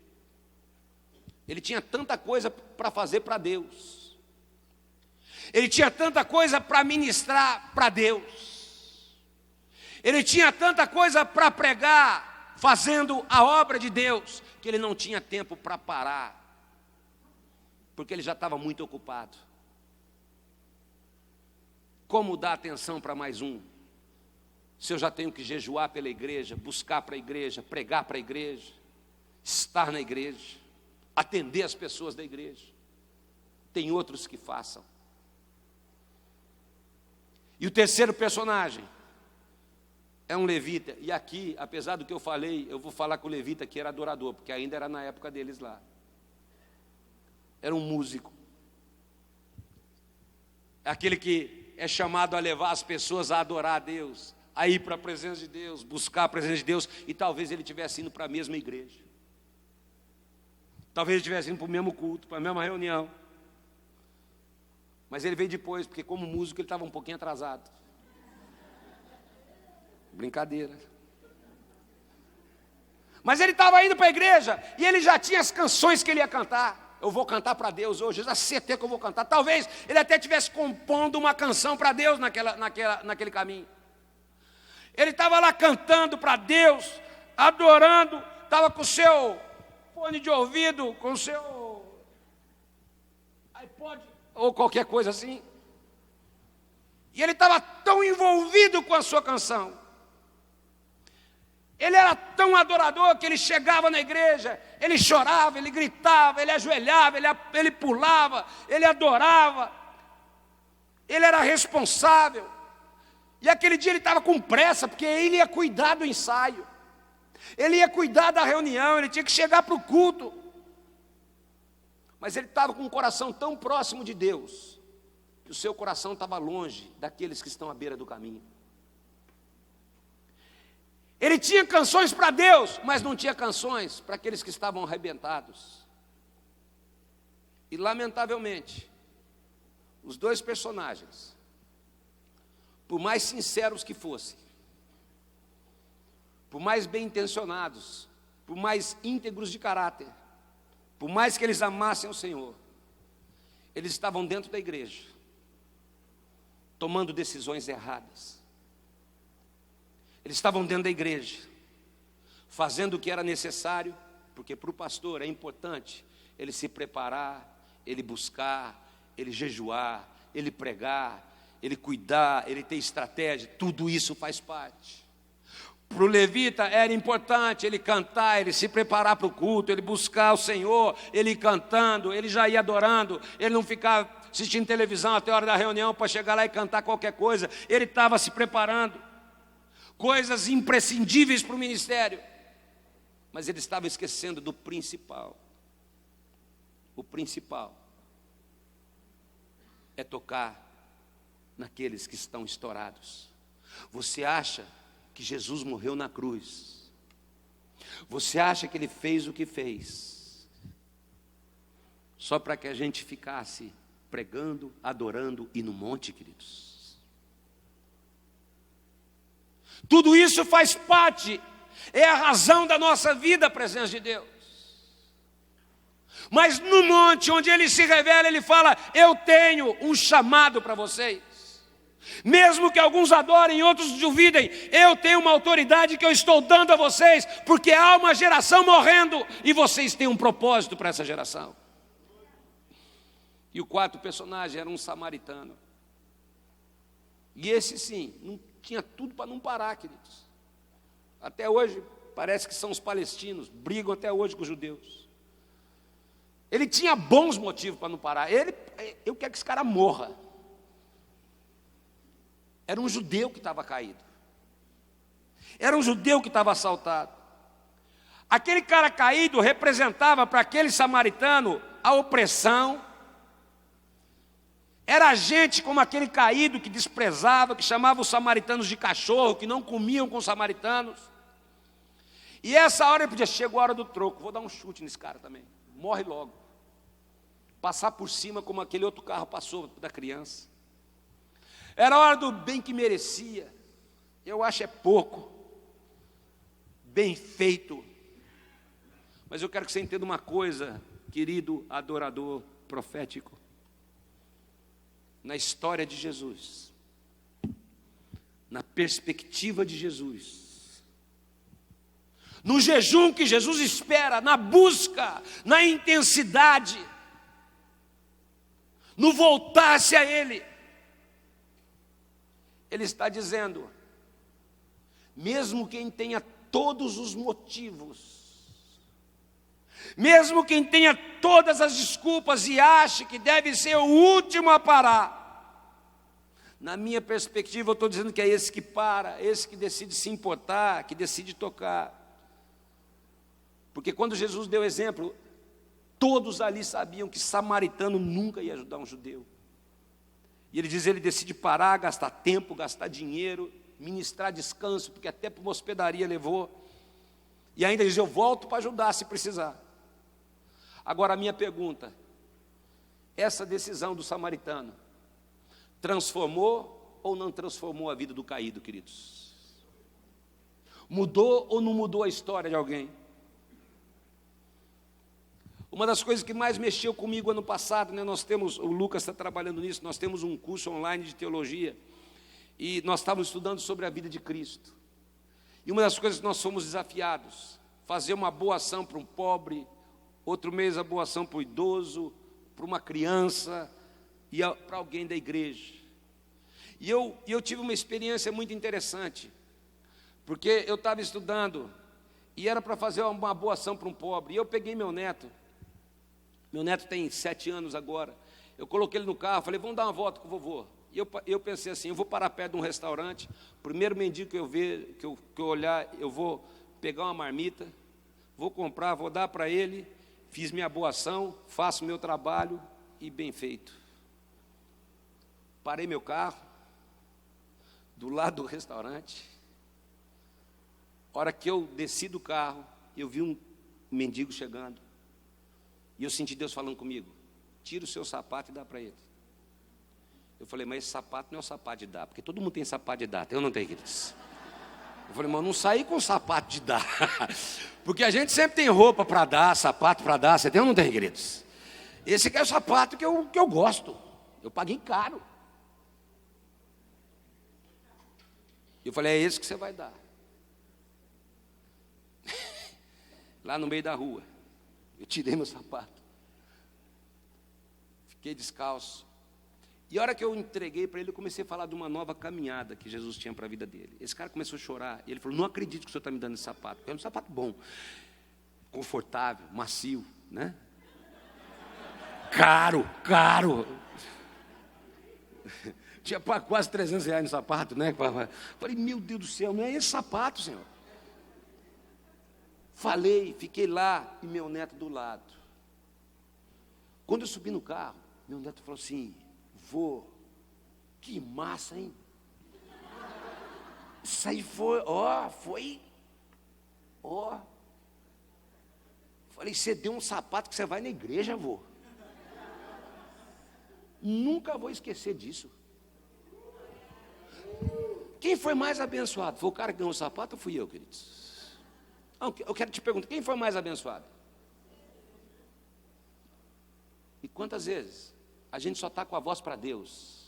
Ele tinha tanta coisa para fazer para Deus. Ele tinha tanta coisa para ministrar para Deus. Ele tinha tanta coisa para pregar, fazendo a obra de Deus, que ele não tinha tempo para parar, porque ele já estava muito ocupado. Como dar atenção para mais um, se eu já tenho que jejuar pela igreja, buscar para a igreja, pregar para a igreja, estar na igreja, atender as pessoas da igreja? Tem outros que façam. E o terceiro personagem é um levita. E aqui, apesar do que eu falei, eu vou falar que o levita aqui era adorador, porque ainda era na época deles lá. Era um músico. Aquele que é chamado a levar as pessoas a adorar a Deus, a ir para a presença de Deus, buscar a presença de Deus, e talvez ele estivesse indo para a mesma igreja. Talvez ele estivesse indo para o mesmo culto, para a mesma reunião. Mas ele veio depois, porque como músico ele estava um pouquinho atrasado. Brincadeira. Mas ele estava indo para a igreja, e ele já tinha as canções que ele ia cantar. Eu vou cantar para Deus hoje, eu já sei até que eu vou cantar. Talvez ele até estivesse compondo uma canção para Deus naquele caminho. Ele estava lá cantando para Deus, adorando, estava com o seu fone de ouvido, com o seu iPod, ou qualquer coisa assim. E ele estava tão envolvido com a sua canção. Ele era tão adorador que ele chegava na igreja, ele chorava, ele gritava, ele ajoelhava, ele pulava, ele adorava. Ele era responsável. E aquele dia ele estava com pressa, porque ele ia cuidar do ensaio. Ele ia cuidar da reunião, ele tinha que chegar para o culto. Mas ele estava com um coração tão próximo de Deus, que o seu coração estava longe daqueles que estão à beira do caminho. Ele tinha canções para Deus, mas não tinha canções para aqueles que estavam arrebentados. E lamentavelmente, os dois personagens, por mais sinceros que fossem, por mais bem intencionados, por mais íntegros de caráter, por mais que eles amassem o Senhor, eles estavam dentro da igreja, tomando decisões erradas. Eles estavam dentro da igreja, fazendo o que era necessário, porque para o pastor é importante ele se preparar, ele buscar, ele jejuar, ele pregar, ele cuidar, ele ter estratégia, tudo isso faz parte. Para o levita era importante ele cantar, ele se preparar para o culto, ele buscar o Senhor, ele ir cantando, ele já ia adorando, ele não ficar assistindo televisão até a hora da reunião para chegar lá e cantar qualquer coisa, ele estava se preparando. Coisas imprescindíveis para o ministério, mas ele estava esquecendo do principal. O principal é tocar naqueles que estão estourados. Você acha que Jesus morreu na cruz? Você acha que ele fez o que fez só para que a gente ficasse pregando, adorando e no monte, queridos? Tudo isso faz parte, é a razão da nossa vida, a presença de Deus. Mas no monte onde ele se revela, ele fala: eu tenho um chamado para vocês. Mesmo que alguns adorem e outros duvidem, eu tenho uma autoridade que eu estou dando a vocês, porque há uma geração morrendo e vocês têm um propósito para essa geração. E o quarto personagem era um samaritano. E esse sim, não tinha tudo para não parar, queridos. Até hoje, parece que são os palestinos, brigam até hoje com os judeus. Ele tinha bons motivos para não parar. Eu quero que esse cara morra. Era um judeu que estava caído. Era um judeu que estava assaltado. Aquele cara caído representava para aquele samaritano a opressão. Era gente como aquele caído que desprezava, que chamava os samaritanos de cachorro, que não comiam com os samaritanos. E essa hora ele podia: chegou a hora do troco, vou dar um chute nesse cara também, morre logo. Passar por cima como aquele outro carro passou da criança. Era a hora do bem que merecia. Eu acho é pouco. bem feito. Mas eu quero que você entenda uma coisa, querido adorador profético. Na história de Jesus, na perspectiva de Jesus, no jejum que Jesus espera, na busca, na intensidade, no voltar-se a Ele, Ele está dizendo, mesmo quem tenha todos os motivos, mesmo quem tenha todas as desculpas e ache que deve ser o último a parar, na minha perspectiva eu estou dizendo que é esse que para, esse que decide se importar, que decide tocar. Porque quando Jesus deu exemplo, todos ali sabiam que samaritano nunca ia ajudar um judeu. E ele diz, ele decide parar, gastar tempo, gastar dinheiro, ministrar descanso, porque até para uma hospedaria levou. E ainda diz, eu volto para ajudar se precisar. Agora a minha pergunta, essa decisão do samaritano, transformou ou não transformou a vida do caído, queridos? Mudou ou não mudou a história de alguém? Uma das coisas que mais mexeu comigo ano passado, né, o Lucas está trabalhando nisso, nós temos um curso online de teologia, e nós estávamos estudando sobre a vida de Cristo. E uma das coisas que nós fomos desafiados, fazer uma boa ação para um pobre, outro mês a boa ação para o idoso, para uma criança e para alguém da igreja. E eu tive uma experiência muito interessante, porque eu estava estudando, e era para fazer uma boa ação para um pobre, e eu peguei meu neto tem 7 anos agora, eu coloquei ele no carro, falei, vamos dar uma volta com o vovô. E eu pensei assim, eu vou parar perto de um restaurante, primeiro mendigo que eu ver, que eu olhar, eu vou pegar uma marmita, vou comprar, vou dar para ele, fiz minha boa ação, faço meu trabalho e bem feito. Parei meu carro, do lado do restaurante, hora que eu desci do carro, eu vi um mendigo chegando, e eu senti Deus falando comigo, tira o seu sapato e dá para ele. Eu falei, mas esse sapato não é o sapato de dar, porque todo mundo tem sapato de dar, eu não tenho, queridos. Eu falei, mas não saí com sapato de dar, porque a gente sempre tem roupa para dar, sapato para dar, você tem ou não tem, queridos? Esse aqui é o sapato que eu gosto, eu paguei caro. Eu falei, é esse que você vai dar. Lá no meio da rua, eu tirei meu sapato, fiquei descalço. E a hora que eu entreguei para ele, eu comecei a falar de uma nova caminhada que Jesus tinha para a vida dele. Esse cara começou a chorar, e ele falou, não acredito que o senhor está me dando esse sapato, porque é um sapato bom, confortável, macio, né? Caro. Tinha quase R$300 no sapato, né? Falei, meu Deus do céu, não é esse sapato, Senhor. Falei, fiquei lá e meu neto do lado. Quando eu subi no carro, meu neto falou assim, vô, que massa, hein? Isso aí foi. Falei, você deu um sapato que você vai na igreja, vô. Nunca vou esquecer disso. Quem foi mais abençoado? Foi o cara que ganhou o sapato ou fui eu, queridos? Eu quero te perguntar, quem foi mais abençoado? E quantas vezes a gente só está com a voz para Deus,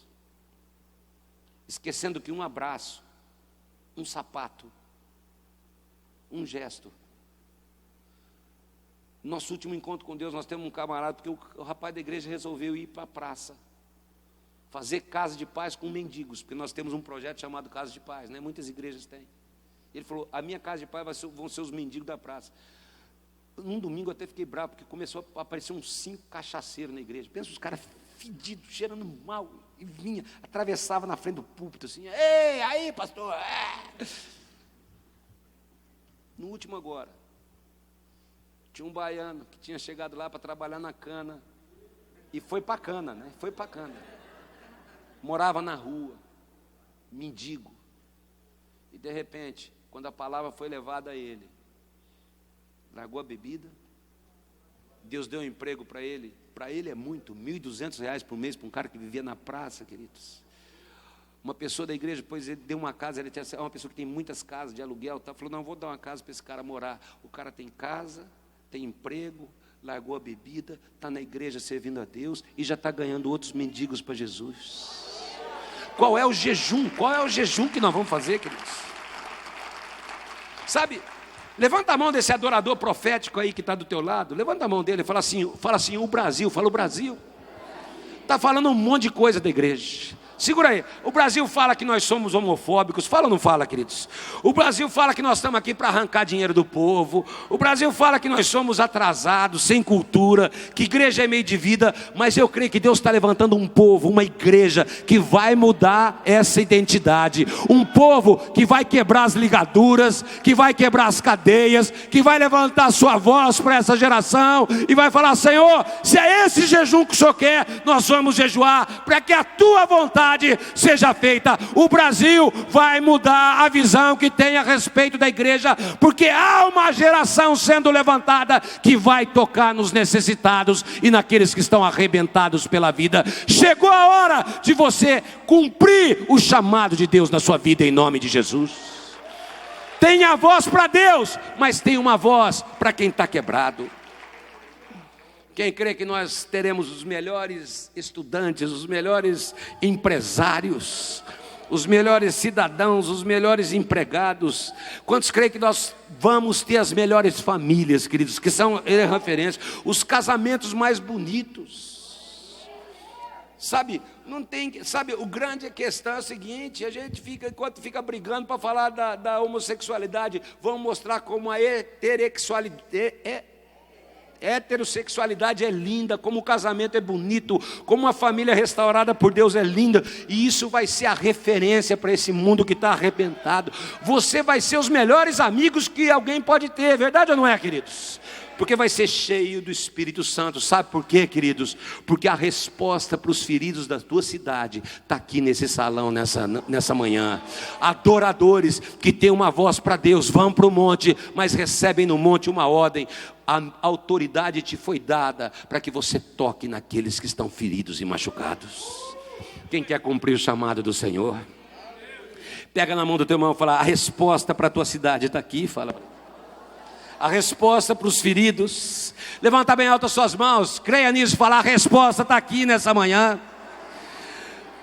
esquecendo que um abraço, um sapato, um gesto. Nosso último encontro com Deus, nós temos um camarada, porque o rapaz da igreja resolveu ir para a praça, fazer casa de paz com mendigos, porque nós temos um projeto chamado Casa de Paz, né? Muitas igrejas têm. Ele falou, a minha casa de paz vão ser os mendigos da praça. Num domingo eu até fiquei bravo, porque começou a aparecer uns 5 cachaceiros na igreja. Pensa os caras fedidos, cheirando mal, e vinha, atravessava na frente do púlpito assim, ei, aí pastor. No último agora, tinha um baiano que tinha chegado lá para trabalhar na cana, e foi para cana, né? Foi para cana. Morava na rua, mendigo. E de repente, quando a palavra foi levada a ele, largou a bebida, Deus deu um emprego para ele é muito, R$1.200 por mês para um cara que vivia na praça, queridos. Uma pessoa da igreja, depois ele deu uma casa, ele tinha uma pessoa que tem muitas casas de aluguel, falou, não, vou dar uma casa para esse cara morar. O cara tem casa, tem emprego, largou a bebida, está na igreja servindo a Deus e já está ganhando outros mendigos para Jesus. Qual é o jejum? Qual é o jejum que nós vamos fazer, queridos? Sabe, levanta a mão desse adorador profético aí que está do teu lado, levanta a mão dele e fala assim, o Brasil, fala o Brasil. Está falando um monte de coisa da igreja. Segura aí, o Brasil fala que nós somos homofóbicos, fala ou não fala, queridos? O Brasil fala que nós estamos aqui para arrancar dinheiro do povo, o Brasil fala que nós somos atrasados, sem cultura, que igreja é meio de vida, mas eu creio que Deus está levantando um povo, uma igreja, que vai mudar essa identidade, um povo que vai quebrar as ligaduras, que vai quebrar as cadeias, que vai levantar sua voz para essa geração, e vai falar, Senhor, se é esse jejum que o Senhor quer, nós vamos jejuar, para que a tua vontade seja feita. O Brasil vai mudar a visão que tem a respeito da igreja, porque há uma geração sendo levantada que vai tocar nos necessitados e naqueles que estão arrebentados pela vida. Chegou a hora de você cumprir o chamado de Deus na sua vida, em nome de Jesus. Tenha voz para Deus, mas tem uma voz para quem está quebrado. Quem crê que nós teremos os melhores estudantes, os melhores empresários, os melhores cidadãos, os melhores empregados? Quantos creem que nós vamos ter as melhores famílias, queridos, que são referência, os casamentos mais bonitos? Sabe, o grande questão é o seguinte, a gente fica, enquanto fica brigando para falar da homossexualidade, vamos mostrar como a heterossexualidade é linda, como o casamento é bonito, como uma família restaurada por Deus é linda, e isso vai ser a referência para esse mundo que está arrebentado. Você vai ser os melhores amigos que alguém pode ter, verdade ou não é, queridos? Porque vai ser cheio do Espírito Santo. Sabe por quê, queridos? Porque a resposta para os feridos da tua cidade está aqui nesse salão, nessa manhã. Adoradores que têm uma voz para Deus, vão para o monte, mas recebem no monte uma ordem. A autoridade te foi dada para que você toque naqueles que estão feridos e machucados. Quem quer cumprir o chamado do Senhor? Pega na mão do teu irmão e fala, a resposta para a tua cidade está aqui, fala. A resposta para os feridos. Levanta bem alto as suas mãos, creia nisso, fala, a resposta está aqui nessa manhã.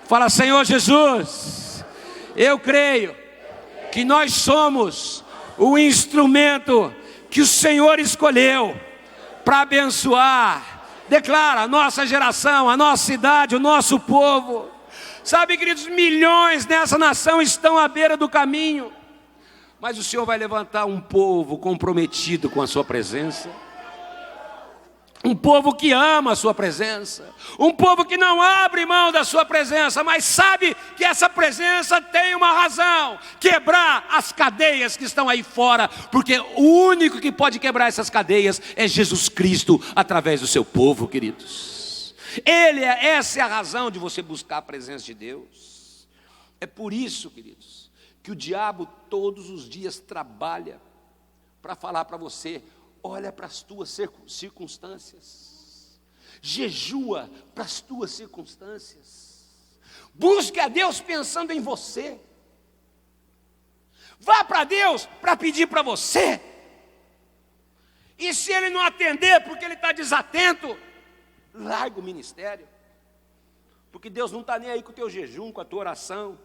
Fala, Senhor Jesus, eu creio que nós somos o instrumento que o Senhor escolheu para abençoar, declara, a nossa geração, a nossa cidade, o nosso povo. Sabe, queridos, milhões nessa nação estão à beira do caminho, mas o Senhor vai levantar um povo comprometido com a sua presença, um povo que ama a sua presença, um povo que não abre mão da sua presença, mas sabe que essa presença tem uma razão, quebrar as cadeias que estão aí fora, porque o único que pode quebrar essas cadeias é Jesus Cristo, através do seu povo, queridos. Essa é a razão de você buscar a presença de Deus. É por isso, queridos, que o diabo todos os dias trabalha para falar para você, olha para as tuas circunstâncias, jejua para as tuas circunstâncias, busque a Deus pensando em você, vá para Deus para pedir para você, e se Ele não atender porque Ele está desatento, larga o ministério, porque Deus não está nem aí com o teu jejum, com a tua oração.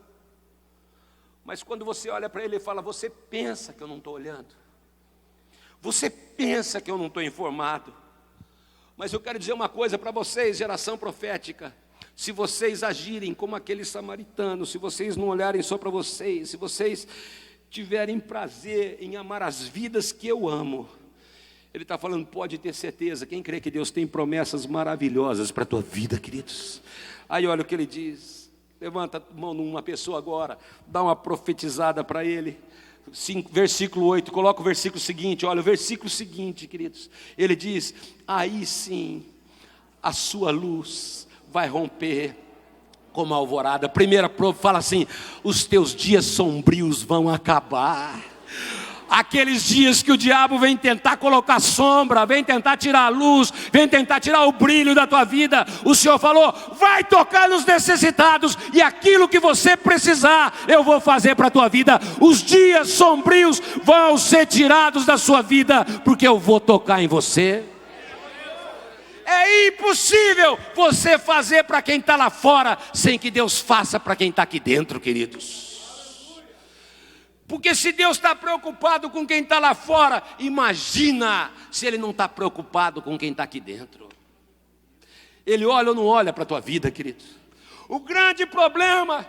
Mas quando você olha para Ele e fala, você pensa que eu não estou olhando, você pensa que eu não estou informado, mas eu quero dizer uma coisa para vocês, geração profética, se vocês agirem como aquele samaritano, se vocês não olharem só para vocês, se vocês tiverem prazer em amar as vidas que eu amo, Ele está falando, pode ter certeza, quem crê que Deus tem promessas maravilhosas para a tua vida, queridos. Aí olha o que Ele diz, levanta a mão numa pessoa agora, dá uma profetizada para ele, versículo 8, coloca o versículo seguinte, olha o versículo seguinte, queridos, ele diz, aí sim, a sua luz vai romper como a alvorada. Primeira prova fala assim, os teus dias sombrios vão acabar. Aqueles dias que o diabo vem tentar colocar sombra, vem tentar tirar a luz, vem tentar tirar o brilho da tua vida, o Senhor falou: vai tocar nos necessitados, e aquilo que você precisar, eu vou fazer para a tua vida. Os dias sombrios vão ser tirados da sua vida, porque eu vou tocar em você. É impossível você fazer para quem está lá fora, sem que Deus faça para quem está aqui dentro, queridos. Porque se Deus está preocupado com quem está lá fora, imagina se Ele não está preocupado com quem está aqui dentro. Ele olha ou não olha para a tua vida, queridos? O grande problema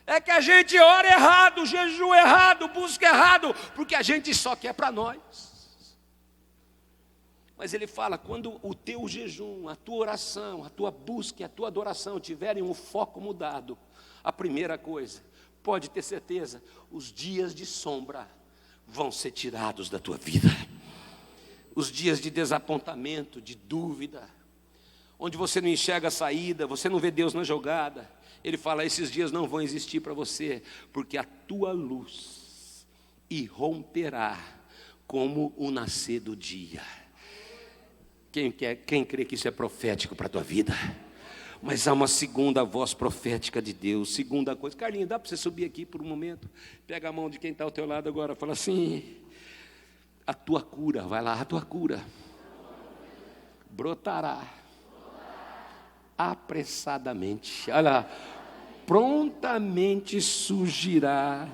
é que a gente ora errado, jejua errado, busca errado, porque a gente só quer para nós. Mas Ele fala, quando o teu jejum, a tua oração, a tua busca e a tua adoração tiverem o foco mudado, a primeira coisa, pode ter certeza, os dias de sombra vão ser tirados da tua vida. Os dias de desapontamento, de dúvida, onde você não enxerga a saída, você não vê Deus na jogada. Ele fala, esses dias não vão existir para você, porque a tua luz irromperá como o nascer do dia. Quem crê que isso é profético para a tua vida? Mas há uma segunda voz profética de Deus. Segunda coisa, Carlinhos, dá para você subir aqui por um momento? Pega a mão de quem está ao teu lado agora, fala assim, a tua cura, vai lá, a tua cura brotará apressadamente, olha, prontamente surgirá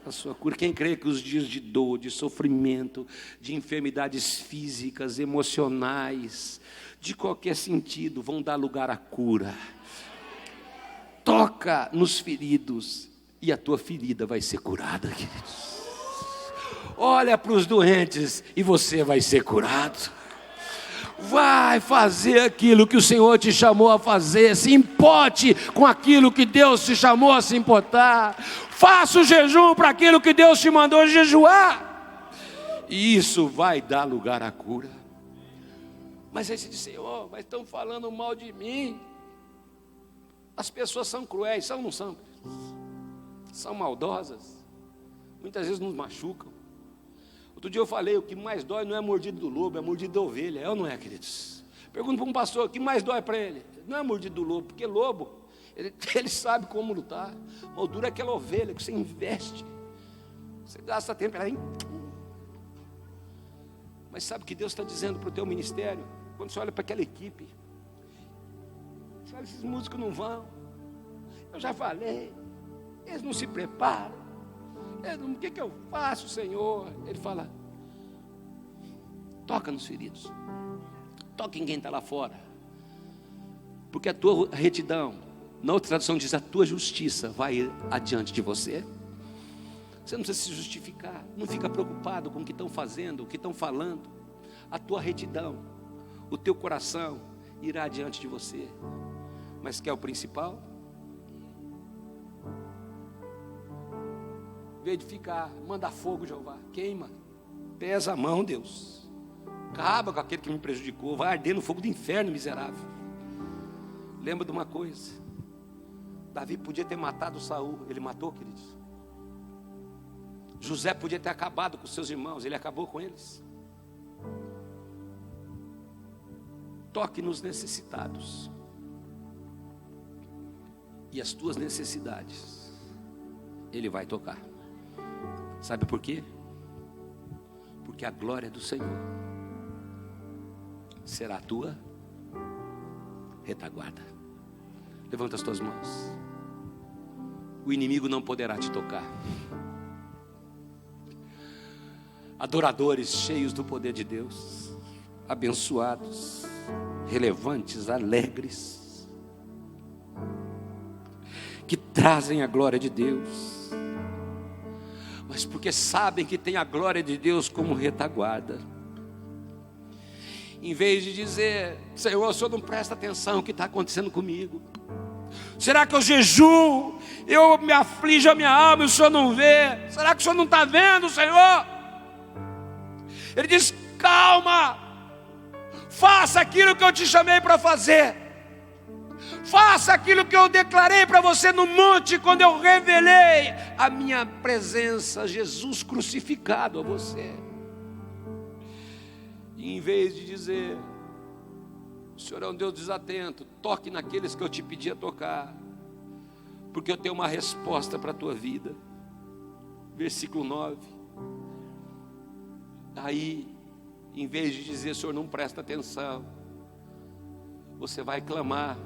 a sua cura. Quem crê que os dias de dor, de sofrimento, de enfermidades físicas, emocionais, de qualquer sentido, vão dar lugar à cura. Toca nos feridos e a tua ferida vai ser curada, queridos. Olha para os doentes e você vai ser curado. Vai fazer aquilo que o Senhor te chamou a fazer. Se importe com aquilo que Deus te chamou a se importar. Faça o jejum para aquilo que Deus te mandou jejuar. E isso vai dar lugar à cura. Mas aí você diz, Senhor, mas estão falando mal de mim. As pessoas são cruéis, são ou não são? São maldosas. Muitas vezes nos machucam. Outro dia eu falei, o que mais dói não é mordido do lobo, é mordido da ovelha. É ou não é, queridos? Pergunto para um pastor, o que mais dói para ele? Não é mordido do lobo, porque lobo, ele sabe como lutar. O duro é aquela ovelha que você investe. Você gasta tempo, ela... Mas sabe o que Deus está dizendo para o teu ministério? Quando você olha para aquela equipe, você olha, esses músicos não vão. Eu já falei, eles não se preparam. O que eu faço, Senhor? Ele fala, toca nos feridos, toca em quem está lá fora, porque a tua retidão, na outra tradução diz, a tua justiça vai adiante de você. Você não precisa se justificar, não fica preocupado com o que estão fazendo, o que estão falando. A tua retidão, o teu coração irá adiante de você. Mas quer o principal? Em vez de ficar, manda fogo, Jeová, queima, pesa a mão, Deus, acaba com aquele que me prejudicou, vai arder no fogo do inferno, miserável. Lembra de uma coisa, Davi podia ter matado Saul, ele matou, queridos. José podia ter acabado com seus irmãos, ele acabou com eles. Toque nos necessitados, e as tuas necessidades Ele vai tocar. Sabe por quê? Porque a glória do Senhor será a tua retaguarda. Levanta as tuas mãos. O inimigo não poderá te tocar. Adoradores cheios do poder de Deus, abençoados, relevantes, alegres, que trazem a glória de Deus, mas porque sabem que tem a glória de Deus como retaguarda. Em vez de dizer, Senhor, o Senhor não presta atenção no que está acontecendo comigo. Será que eu jejuo, eu me aflijo a minha alma e o Senhor não vê? Será que o Senhor não está vendo, Senhor? Ele diz, calma, faça aquilo que eu te chamei para fazer. Faça aquilo que eu declarei para você no monte, quando eu revelei a minha presença, Jesus crucificado a você. E em vez de dizer, o Senhor é um Deus desatento, toque naqueles que eu te pedi a tocar, porque eu tenho uma resposta para a tua vida. Versículo 9. Aí, em vez de dizer, Senhor, não presta atenção, você vai clamar,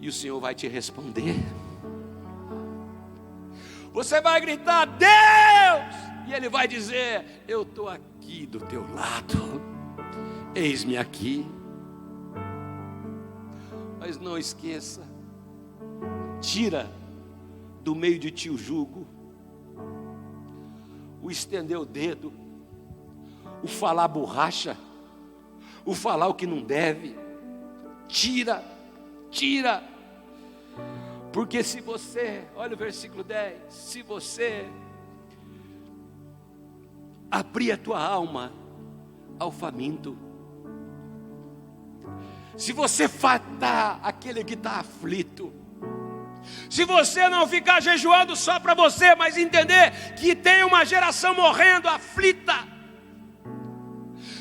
e o Senhor vai te responder. Você vai gritar, Deus! E Ele vai dizer, eu estou aqui do teu lado, eis-me aqui. Mas não esqueça, tira do meio de ti o jugo, o estender o dedo, o falar borracha, o falar o que não deve. Tira, porque se você, olha o versículo 10, se você abrir a tua alma ao faminto, se você fartar aquele que está aflito, se você não ficar jejuando só para você, mas entender que tem uma geração morrendo aflita,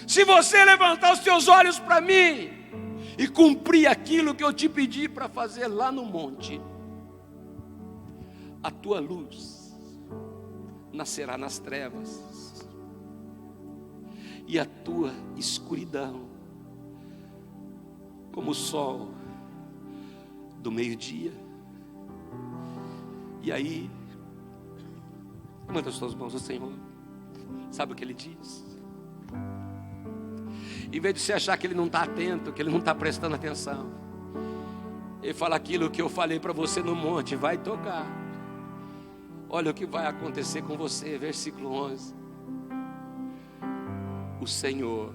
se você levantar os teus olhos para mim e cumprir aquilo que eu te pedi para fazer lá no monte, a tua luz nascerá nas trevas, e a tua escuridão como o sol do meio-dia. E aí, manda as suas mãos ao Senhor. Sabe o que Ele diz? Em vez de você achar que Ele não está atento, que Ele não está prestando atenção, Ele fala, aquilo que eu falei para você no monte, vai tocar. Olha o que vai acontecer com você, versículo 11. O Senhor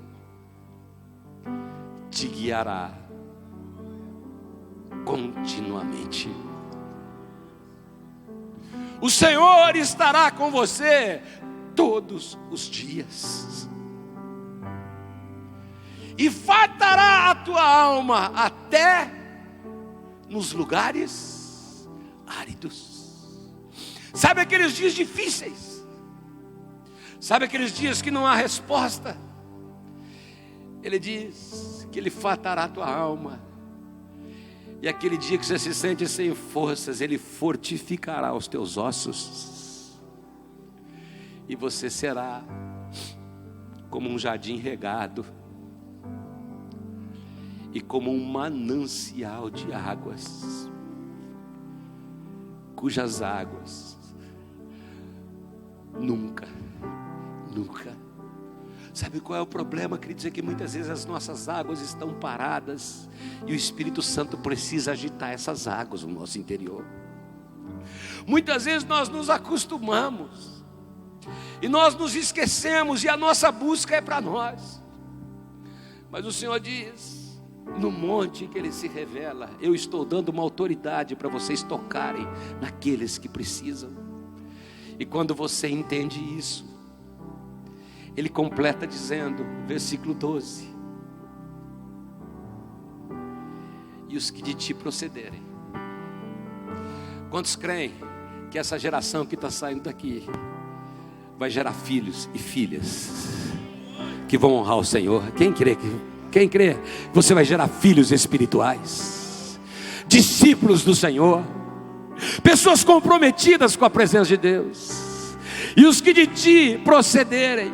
te guiará continuamente. O Senhor estará com você todos os dias, e fartará a tua alma até nos lugares áridos. Sabe aqueles dias difíceis? Sabe aqueles dias que não há resposta? Ele diz que Ele fartará a tua alma. E aquele dia que você se sente sem forças, Ele fortificará os teus ossos. E você será como um jardim regado, e como um manancial de águas, cujas águas nunca. Sabe qual é o problema, queridos? É que muitas vezes as nossas águas estão paradas, e o Espírito Santo precisa agitar essas águas no nosso interior. Muitas vezes nós nos acostumamos, e nós nos esquecemos, e a nossa busca é para nós. Mas o Senhor diz, no monte que Ele se revela, eu estou dando uma autoridade para vocês tocarem naqueles que precisam. E quando você entende isso, Ele completa dizendo, versículo 12, e os que de ti procederem. Quantos creem que essa geração que está saindo daqui vai gerar filhos e filhas que vão honrar o Senhor? Quem crê que você vai gerar filhos espirituais, discípulos do Senhor, pessoas comprometidas com a presença de Deus? E os que de ti procederem,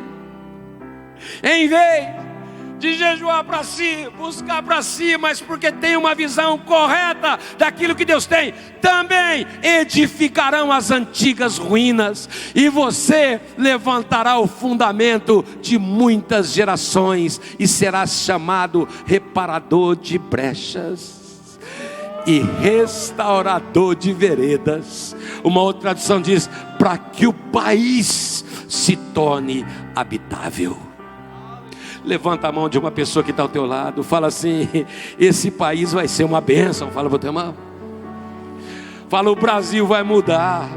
em vez de jejuar para si, buscar para si, mas porque tem uma visão correta daquilo que Deus tem, também edificarão as antigas ruínas, e você levantará o fundamento de muitas gerações, e serás chamado reparador de brechas e restaurador de veredas. Uma outra tradução diz, para que o país se torne habitável. Levanta a mão de uma pessoa que está ao teu lado, fala assim, esse país vai ser uma bênção. Fala para o teu irmão. Fala, o Brasil vai mudar,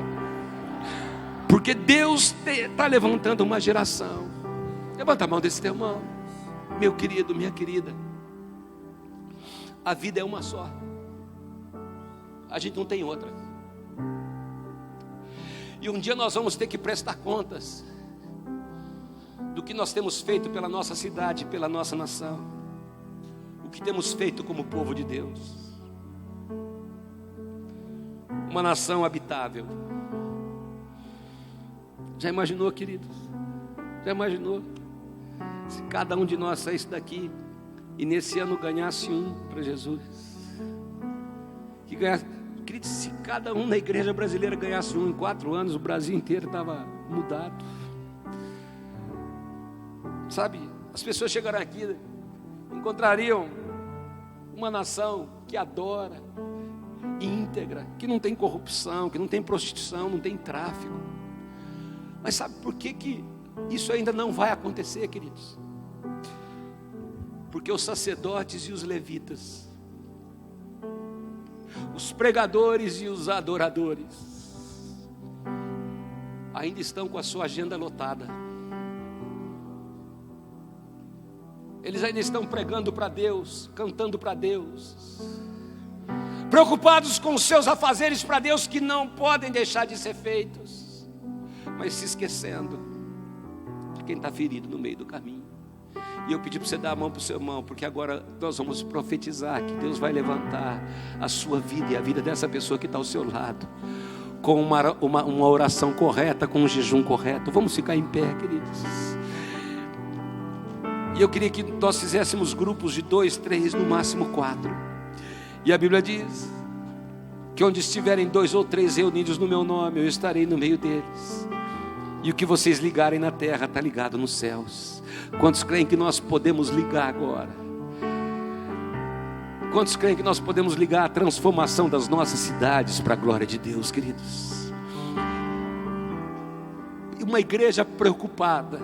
porque Deus está levantando uma geração. Levanta a mão desse teu irmão, meu querido, minha querida. A vida é uma só. A gente não tem outra. E um dia nós vamos ter que prestar contas do que nós temos feito pela nossa cidade, pela nossa nação. O que temos feito como povo de Deus. Uma nação habitável. Já imaginou, queridos? Já imaginou? Se cada um de nós saísse daqui e nesse ano ganhasse um para Jesus. Que ganhasse, queridos, se cada um na igreja brasileira ganhasse um em 4 anos, o Brasil inteiro estava mudado. Sabe, as pessoas chegarão aqui, encontrariam uma nação que adora, íntegra, que não tem corrupção, que não tem prostituição, não tem tráfico. Mas sabe por que isso ainda não vai acontecer, queridos? Porque os sacerdotes e os levitas, os pregadores e os adoradores, ainda estão com a sua agenda lotada. Eles ainda estão pregando para Deus, cantando para Deus, preocupados com os seus afazeres para Deus que não podem deixar de ser feitos, mas se esquecendo de quem está ferido no meio do caminho. E eu pedi para você dar a mão para o seu irmão, porque agora nós vamos profetizar que Deus vai levantar a sua vida e a vida dessa pessoa que está ao seu lado, com uma oração correta, com um jejum correto. Vamos ficar em pé, queridos. E eu queria que nós fizéssemos grupos de 2, 3, no máximo 4. E a Bíblia diz que onde estiverem 2 ou 3 reunidos no meu nome, eu estarei no meio deles. E o que vocês ligarem na terra está ligado nos céus. Quantos creem que nós podemos ligar agora? Quantos creem que nós podemos ligar a transformação das nossas cidades para a glória de Deus, queridos? E uma igreja preocupada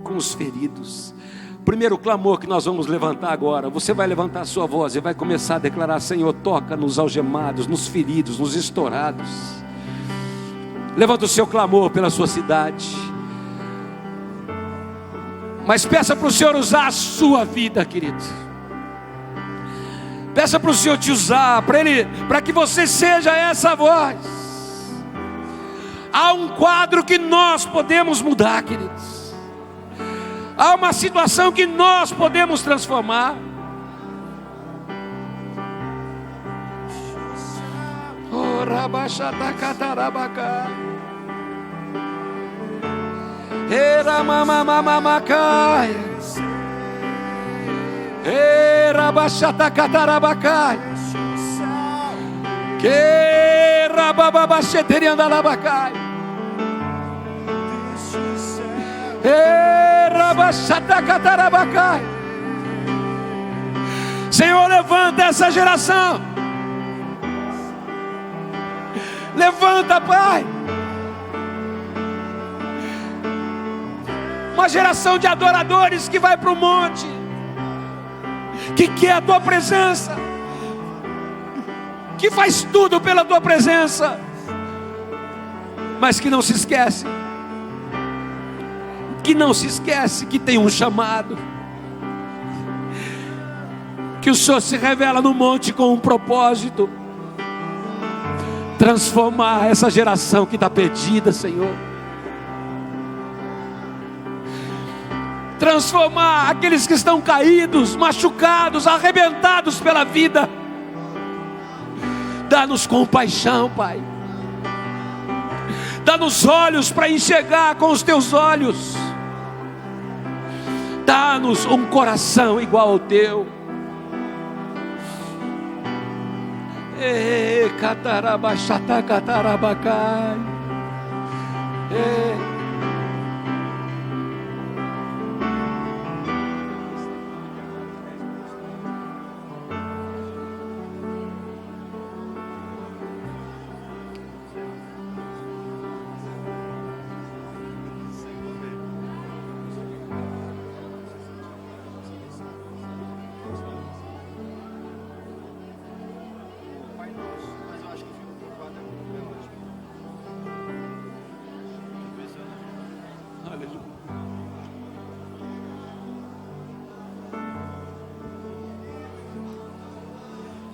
com os feridos. Primeiro clamor que nós vamos levantar agora. Você vai levantar a sua voz e vai começar a declarar: Senhor, toca nos algemados, nos feridos, nos estourados. Levanta o seu clamor pela sua cidade. Mas peça para o Senhor usar a sua vida, querido. Peça para o Senhor te usar, para que você seja essa voz. Há um quadro que nós podemos mudar, queridos. Há uma situação que nós podemos transformar. Oh, rabachatacatarabacá. Era mamamamamacai. Era rabachatacatarabacai. Que rabababacheteriandalabacai. Senhor, levanta essa geração. Levanta, Pai. Uma geração de adoradores que vai para o monte, que quer a Tua presença, que faz tudo pela Tua presença, mas que não se esquece. Que não se esquece que tem um chamado, que o Senhor se revela no monte com um propósito: transformar essa geração que está perdida, Senhor. Transformar aqueles que estão caídos, machucados, arrebentados pela vida. Dá-nos compaixão, Pai. Dá-nos olhos para enxergar com os Teus olhos. Dá-nos um coração igual ao Teu. Catarabachatacatarabakai.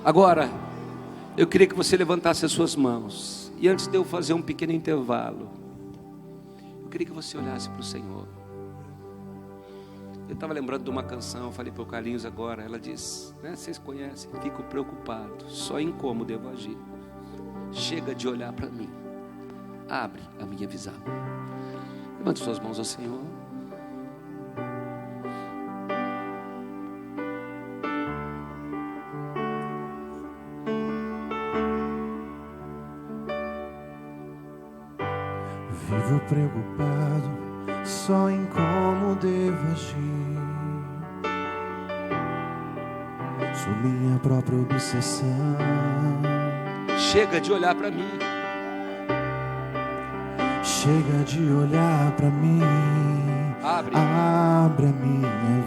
Agora, eu queria que você levantasse as suas mãos. E antes de eu fazer um pequeno intervalo, eu queria que você olhasse para o Senhor. Eu estava lembrando de uma canção, eu falei para o Carlinhos agora. Ela diz, né, vocês conhecem, fico preocupado, só em como devo agir. Chega de olhar para mim, abre a minha visão. Levante suas mãos ao Senhor.
Vivo preocupado só em como devo agir. Sou minha própria obsessão.
Chega de olhar para mim.
Chega de olhar pra mim.
Abre.
Abre a minha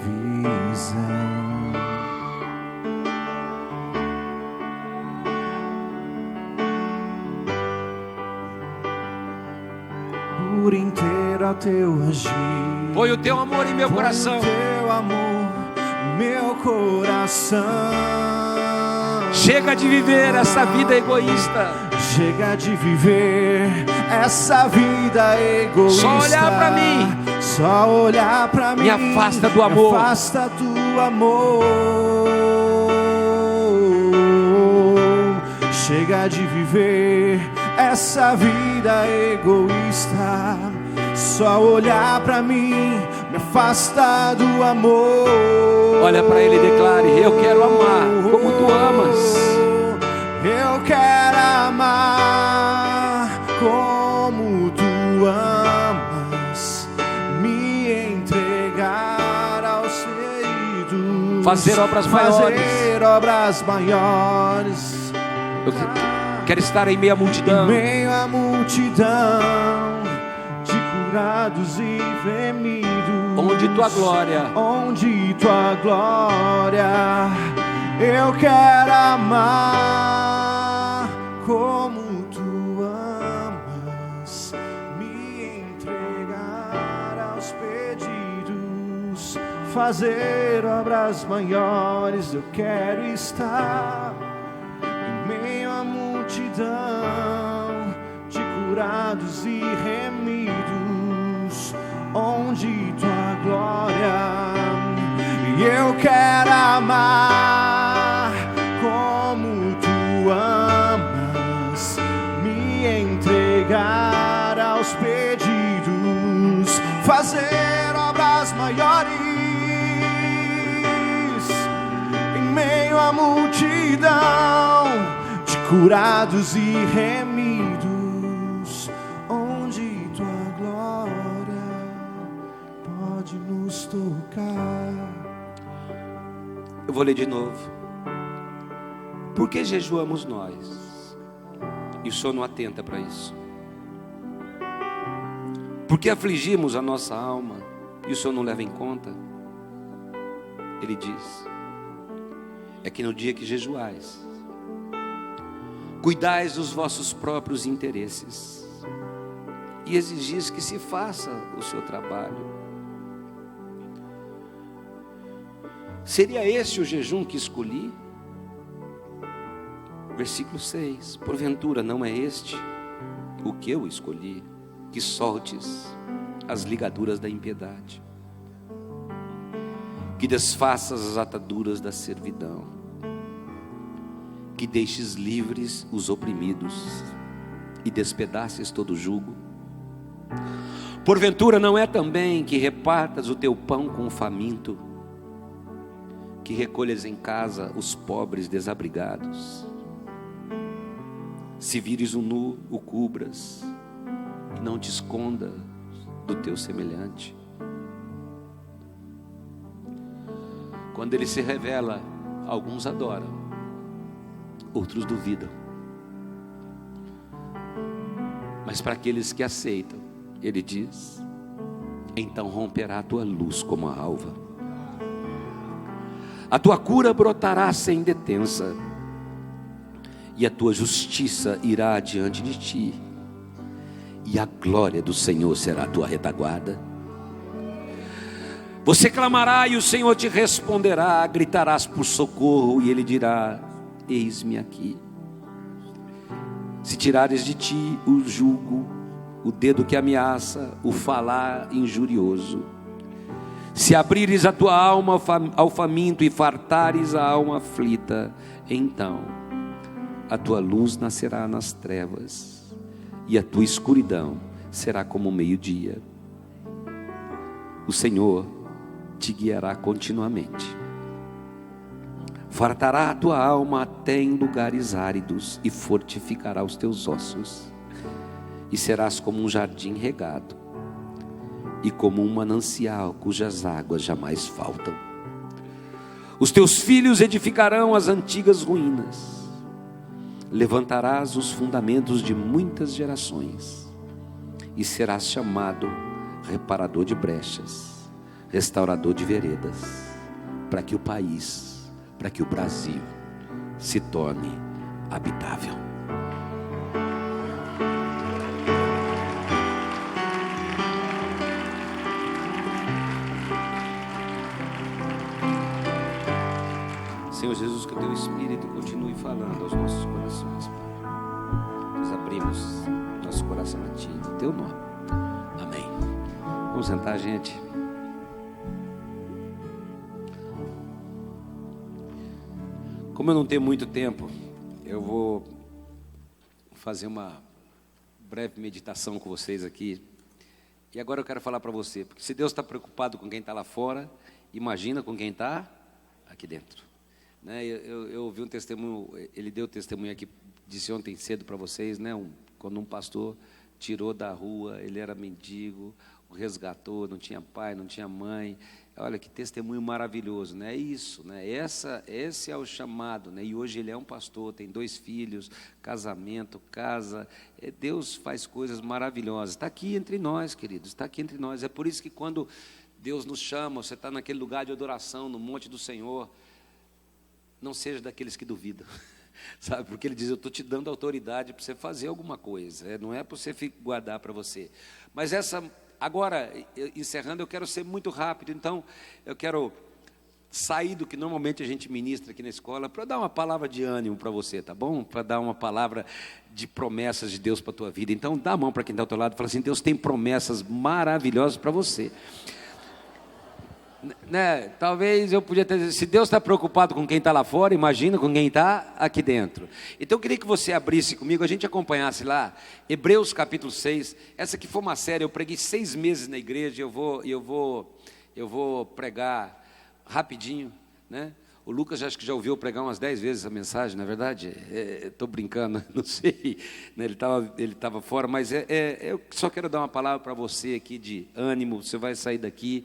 visão. Por inteiro ao teu agir.
Põe o teu amor em meu coração.
Põe o teu amor em meu coração.
Chega de viver essa vida egoísta.
Chega de viver essa vida egoísta.
Só olhar pra mim.
Só olhar pra mim.
Me afasta do amor.
Me afasta do amor. Chega de viver essa vida egoísta. Só olhar pra mim. Me afasta do amor.
Olha pra ele e declare: eu quero amar como tu amas.
Eu quero amar como tu amas. Me entregar aos feridos.
Fazer obras maiores.
Fazer obras maiores.
Eu quero estar em meio à multidão.
Em meio à multidão de curados e remidos.
Onde tua glória.
Onde tua glória. Eu quero amar como tu amas. Me entregar aos pedidos. Fazer obras maiores. Eu quero estar em meio à multidão de curados e remidos, onde tua glória. E eu quero amar como tu amas, me entregar aos pedidos, fazer obras maiores em meio à multidão de curados e remidos, onde tua glória pode nos tocar.
Eu vou ler de novo. Por que jejuamos nós? E o Senhor não atenta para isso. Por que afligimos a nossa alma? E o Senhor não leva em conta? Ele diz: é que no dia que jejuais, cuidais dos vossos próprios interesses e exigis que se faça o seu trabalho. Seria este o jejum que escolhi? Versículo 6. Porventura não é este o que eu escolhi, que soltes as ligaduras da impiedade, que desfaças as ataduras da servidão, que deixes livres os oprimidos e despedaces todo jugo? Porventura não é também que repartas o teu pão com o faminto, que recolhas em casa os pobres desabrigados? Se vires o nu, o cubras, e não te esconda do teu semelhante. Quando ele se revela, alguns adoram, outros duvidam. Mas para aqueles que aceitam, ele diz: então romperá a tua luz como a alva, a tua cura brotará sem detença, e a tua justiça irá adiante de ti, e a glória do Senhor será a tua retaguarda. Você clamará e o Senhor te responderá, gritarás por socorro e Ele dirá:
eis-me aqui. Se tirares de ti o jugo, o dedo que ameaça, o falar injurioso, se abrires a tua alma ao faminto e fartares a alma aflita, então a tua luz nascerá nas trevas e a tua escuridão será como o meio-dia. O Senhor te guiará continuamente, fartará a tua alma até em lugares áridos e fortificará os teus ossos, e serás como um jardim regado e como um manancial cujas águas jamais faltam. Os teus filhos edificarão as antigas ruínas, levantarás os fundamentos de muitas gerações, e serás chamado reparador de brechas, restaurador de veredas, para que o país, para que o Brasil se torne habitável. Senhor Jesus, que o teu Espírito continue falando aos nossos corações, Pai. Nós abrimos nosso coração a Ti, em teu nome. Amém. Vamos sentar, gente. Como eu não tenho muito tempo, eu vou fazer uma breve meditação com vocês aqui. E agora eu quero falar para você, porque se Deus está preocupado com quem está lá fora, imagina com quem está aqui dentro. Né? Eu ouvi um testemunho, ele deu testemunho aqui, disse ontem cedo para vocês, né? Quando um pastor tirou da rua, ele era mendigo, o resgatou, não tinha pai, não tinha mãe. Olha que testemunho maravilhoso, né? É isso, né? Esse é o chamado, né? E hoje ele é um pastor, tem 2 filhos, casamento, casa. Deus faz coisas maravilhosas. Está aqui entre nós, queridos, está aqui entre nós. É por isso que quando Deus nos chama, você está naquele lugar de adoração, no monte do Senhor, não seja daqueles que duvidam, sabe? Porque ele diz, eu estou te dando autoridade para você fazer alguma coisa, não é para você guardar para você. Mas agora, encerrando, eu quero ser muito rápido, então eu quero sair do que normalmente a gente ministra aqui na escola, para dar uma palavra de ânimo para você, tá bom? Para dar uma palavra de promessas de Deus para a tua vida. Então dá a mão para quem está ao teu lado e fala assim, Deus tem promessas maravilhosas para você. Né? Talvez eu podia ter dito, se Deus está preocupado com quem está lá fora, imagina com quem está aqui dentro. Então eu queria que você abrisse comigo, a gente acompanhasse lá, Hebreus capítulo 6, essa aqui foi uma série, eu preguei 6 meses na igreja, eu vou pregar rapidinho, né? O Lucas acho que já ouviu pregar umas 10 vezes a mensagem, não é verdade? Estou brincando, não sei, né? Ele estava fora, mas eu só quero dar uma palavra para você aqui de ânimo, você vai sair daqui.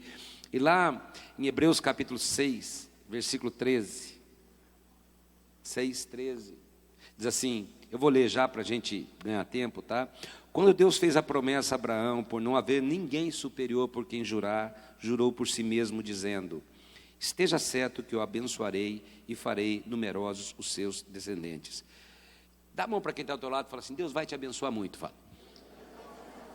E lá em Hebreus capítulo 6, versículo 13, 6:13, diz assim, eu vou ler já para a gente ganhar tempo, tá? Quando Deus fez a promessa a Abraão, por não haver ninguém superior por quem jurar, jurou por si mesmo, dizendo, esteja certo que eu abençoarei e farei numerosos os seus descendentes. Dá a mão para quem está ao teu lado e fala assim, Deus vai te abençoar muito, fala.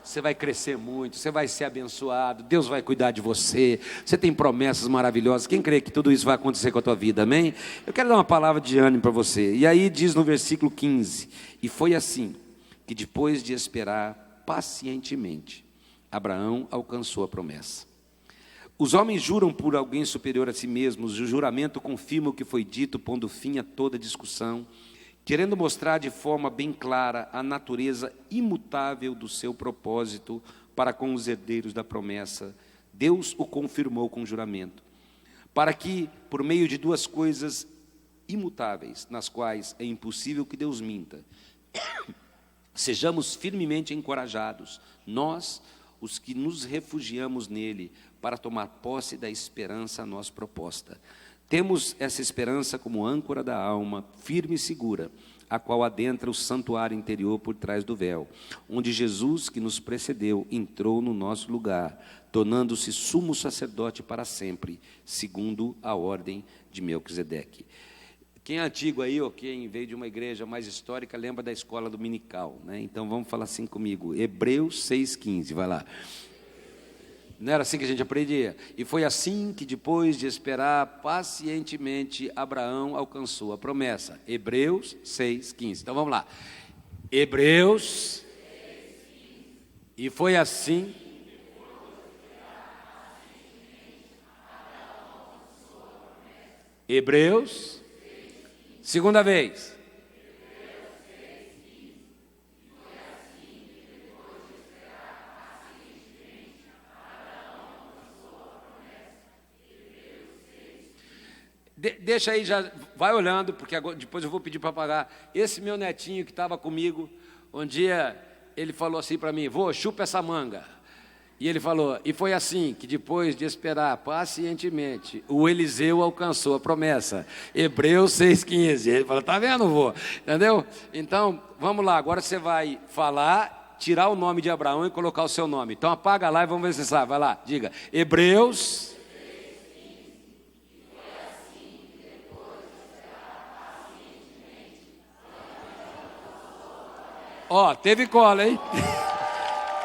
Você vai crescer muito, você vai ser abençoado, Deus vai cuidar de você, você tem promessas maravilhosas, quem crê que tudo isso vai acontecer com a tua vida, amém? Eu quero dar uma palavra de ânimo para você, e aí diz no versículo 15, e foi assim, que depois de esperar pacientemente, Abraão alcançou a promessa. Os homens juram por alguém superior a si mesmos, o juramento confirma o que foi dito, pondo fim a toda discussão, querendo mostrar de forma bem clara a natureza imutável do seu propósito para com os herdeiros da promessa, Deus o confirmou com juramento, para que, por meio de 2 coisas imutáveis, nas quais é impossível que Deus minta, sejamos firmemente encorajados, nós, os que nos refugiamos nele, para tomar posse da esperança a nós proposta. Temos essa esperança como âncora da alma, firme e segura, a qual adentra o santuário interior por trás do véu, onde Jesus, que nos precedeu, entrou no nosso lugar, tornando-se sumo sacerdote para sempre, segundo a ordem de Melquisedeque. Quem é antigo aí, ou quem veio de uma igreja mais histórica, lembra da escola dominical, né? Então vamos falar assim comigo, Hebreus 6,15, vai lá. Não era assim que a gente aprendia? E foi assim que, depois de esperar pacientemente, Abraão alcançou a promessa. Hebreus 6:15. Então vamos lá. Hebreus. E foi assim. Hebreus. Segunda vez. Deixa aí, já vai olhando, porque agora, depois eu vou pedir para pagar. Esse meu netinho que estava comigo, um dia ele falou assim para mim: vô, chupa essa manga. E ele falou, e foi assim que, depois de esperar pacientemente, o Eliseu alcançou a promessa. Hebreus 6:15. Ele falou, tá vendo, vô? Entendeu? Então, vamos lá, agora você vai falar, tirar o nome de Abraão e colocar o seu nome. Então apaga lá e vamos ver se você sabe. Vai lá, diga, Hebreus. Ó, teve cola, hein?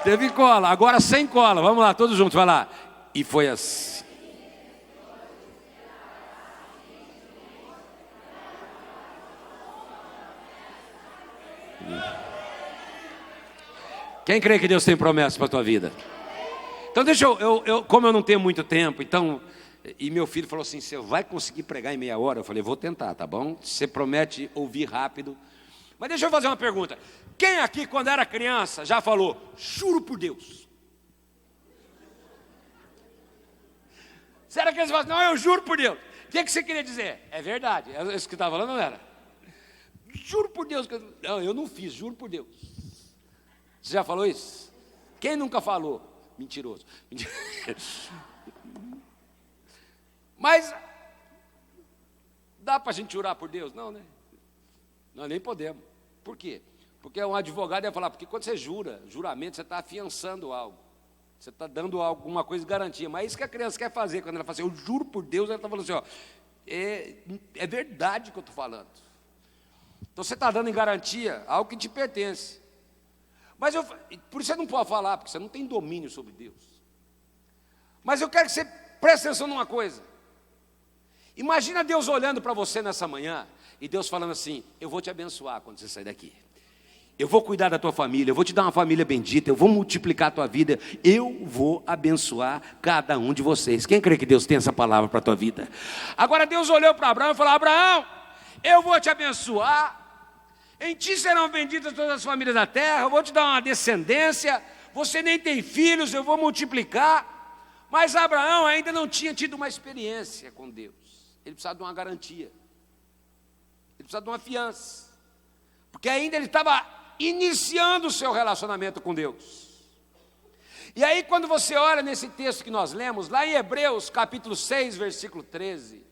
Teve cola, agora sem cola. Vamos lá, todos juntos, vai lá. E foi assim. Quem crê que Deus tem promessas para a tua vida? Então deixa eu, como eu não tenho muito tempo, então... E meu filho falou assim, você vai conseguir pregar em meia hora? Eu falei, vou tentar, tá bom? Você promete ouvir rápido. Mas deixa eu fazer uma pergunta. Quem aqui, quando era criança, já falou, juro por Deus? Será que eles falam, não, eu juro por Deus? O que você queria dizer? É verdade, é isso que estava falando, não era? Juro por Deus. Não, eu não fiz, juro por Deus. Você já falou isso? Quem nunca falou? Mentiroso. Mas, dá para a gente jurar por Deus? Não, né? Nós nem podemos. Por quê? Porque um advogado ia falar, porque quando você jura, juramento, você está afiançando algo. Você está dando alguma coisa de garantia. Mas é isso que a criança quer fazer. Quando ela fala assim, eu juro por Deus, ela está falando assim, ó, é verdade que eu estou falando. Então você está dando em garantia algo que te pertence. Mas por isso você não pode falar, porque você não tem domínio sobre Deus. Mas eu quero que você preste atenção numa coisa. Imagina Deus olhando para você nessa manhã e Deus falando assim, eu vou te abençoar quando você sair daqui. Eu vou cuidar da tua família, eu vou te dar uma família bendita, eu vou multiplicar a tua vida, eu vou abençoar cada um de vocês. Quem crê que Deus tem essa palavra para a tua vida? Agora Deus olhou para Abraão e falou, Abraão, eu vou te abençoar, em ti serão benditas todas as famílias da terra, eu vou te dar uma descendência, você nem tem filhos, eu vou multiplicar. Mas Abraão ainda não tinha tido uma experiência com Deus, ele precisava de uma garantia, ele precisava de uma fiança, porque ainda ele estava iniciando o seu relacionamento com Deus. E aí quando você olha nesse texto que nós lemos, lá em Hebreus capítulo 6, versículo 13,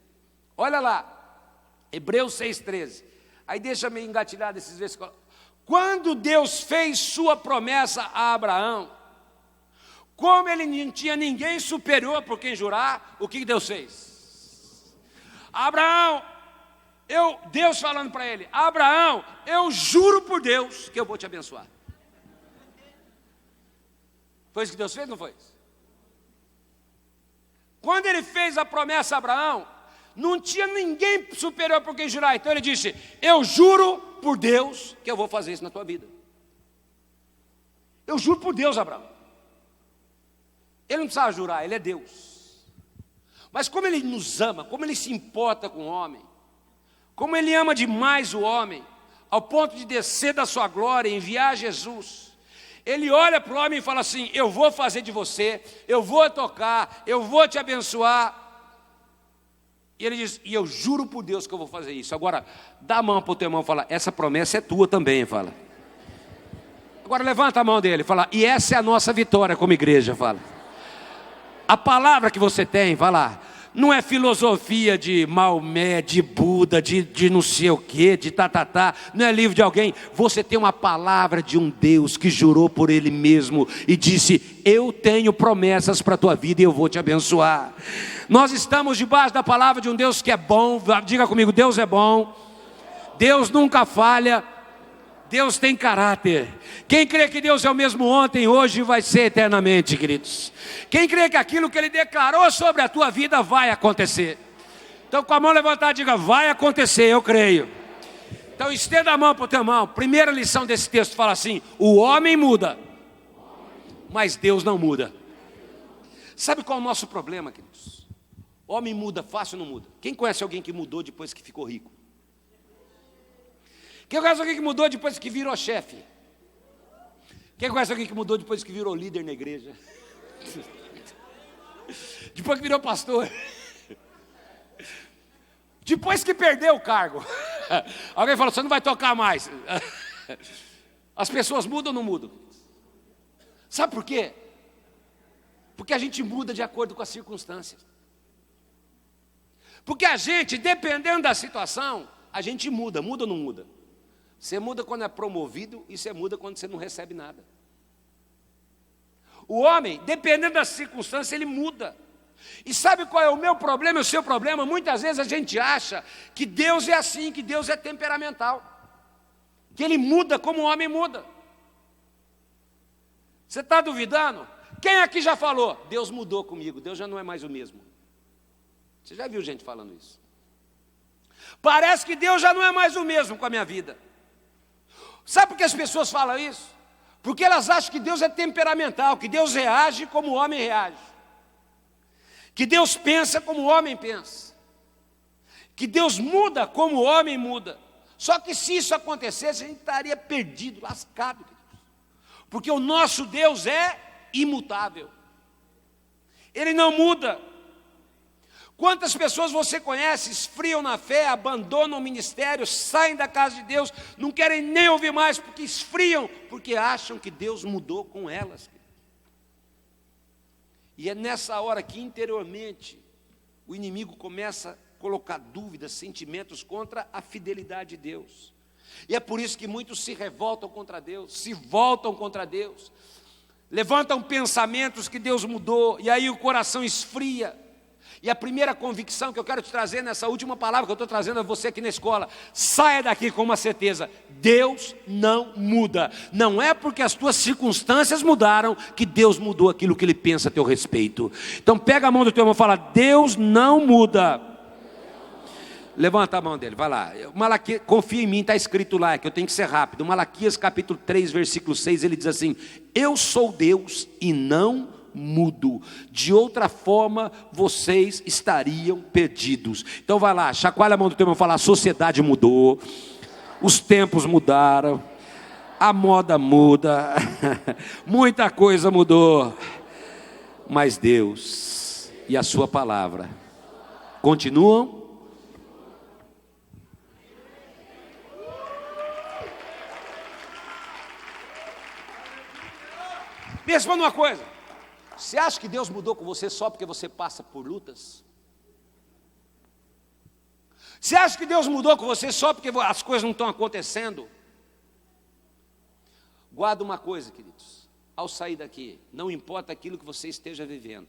olha lá, Hebreus 6, 13, aí deixa-me engatilhar desses versículos. Quando Deus fez sua promessa a Abraão, como ele não tinha ninguém superior por quem jurar, o que Deus fez? Abraão, Deus falando para ele, Abraão, eu juro por Deus que eu vou te abençoar. Foi isso que Deus fez, não foi isso? Quando ele fez a promessa a Abraão, não tinha ninguém superior por quem jurar. Então ele disse, eu juro por Deus que eu vou fazer isso na tua vida. Eu juro por Deus, Abraão. Ele não precisava jurar, ele é Deus. Mas como ele nos ama, como ele se importa com o homem, como ele ama demais o homem, ao ponto de descer da sua glória e enviar Jesus, ele olha para o homem e fala assim, eu vou fazer de você, eu vou tocar, eu vou te abençoar. E ele diz, e eu juro por Deus que eu vou fazer isso. Agora, dá a mão para o teu irmão e fala, essa promessa é tua também, fala. Agora levanta a mão dele e fala, e essa é a nossa vitória como igreja, fala. A palavra que você tem, vai lá, não é filosofia de Maomé, de Buda, de não sei o quê, de tatatá, não é livro de alguém. Você tem uma palavra de um Deus que jurou por Ele mesmo e disse, eu tenho promessas para a tua vida e eu vou te abençoar. Nós estamos debaixo da palavra de um Deus que é bom, diga comigo, Deus é bom, Deus nunca falha,
Deus tem caráter. Quem crê que Deus é o mesmo ontem, hoje e vai ser eternamente, queridos? Quem crê que aquilo que Ele declarou sobre a tua vida vai acontecer? Então, com a mão levantada, diga: vai acontecer, eu creio. Então, estenda a mão para o teu irmão. Primeira lição desse texto fala assim: o homem muda, mas Deus não muda. Sabe qual é o nosso problema, queridos? O homem muda fácil ou não muda? Quem conhece alguém que mudou depois que ficou rico? Quem conhece alguém que mudou depois que virou chefe? Quem conhece alguém que mudou depois que virou líder na igreja? Depois que virou pastor? Depois que perdeu o cargo? Alguém falou: você não vai tocar mais. As pessoas mudam ou não mudam? Sabe por quê? Porque a gente muda de acordo com as circunstâncias. Porque a gente, dependendo da situação, a gente muda ou não muda? Você muda quando é promovido e você muda quando você não recebe nada. O homem, dependendo das circunstâncias, ele muda. E sabe qual é o meu problema e o seu problema? Muitas vezes a gente acha que Deus é assim, que Deus é temperamental, que Ele muda como o homem muda. Você está duvidando? Quem aqui já falou: Deus mudou comigo, Deus já não é mais o mesmo? Você já viu gente falando isso? Parece que Deus já não é mais o mesmo com a minha vida. Sabe por que as pessoas falam isso? Porque elas acham que Deus é temperamental, que Deus reage como o homem reage, que Deus pensa como o homem pensa, que Deus muda como o homem muda. Só que se isso acontecesse, a gente estaria perdido, lascado, porque o nosso Deus é imutável, Ele não muda. Quantas pessoas você conhece, esfriam na fé, abandonam o ministério, saem da casa de Deus, não querem nem ouvir mais, porque esfriam, porque acham que Deus mudou com elas. E é nessa hora que interiormente o inimigo começa a colocar dúvidas, sentimentos contra a fidelidade de Deus. E é por isso que muitos se revoltam contra Deus, se voltam contra Deus, levantam pensamentos que Deus mudou, e aí o coração esfria. E a primeira convicção que eu quero te trazer nessa última palavra que eu estou trazendo a você aqui na escola: saia daqui com uma certeza: Deus não muda. Não é porque as tuas circunstâncias mudaram que Deus mudou aquilo que Ele pensa a teu respeito. Então pega a mão do teu irmão e fala: Deus não muda. Levanta a mão dele, vai lá. Malaquias, confia em mim, está escrito lá, é que eu tenho que ser rápido. Malaquias capítulo 3, versículo 6, ele diz assim: eu sou Deus e não mudo, de outra forma vocês estariam perdidos. Então vai lá, chacoalha a mão do teu irmão e fala: a sociedade mudou, os tempos mudaram, a moda muda, muita coisa mudou, mas Deus e a sua palavra continuam. Me responda uma coisa: você acha que Deus mudou com você só porque você passa por lutas? Você acha que Deus mudou com você só porque as coisas não estão acontecendo? Guarda uma coisa, queridos: ao sair daqui, não importa aquilo que você esteja vivendo,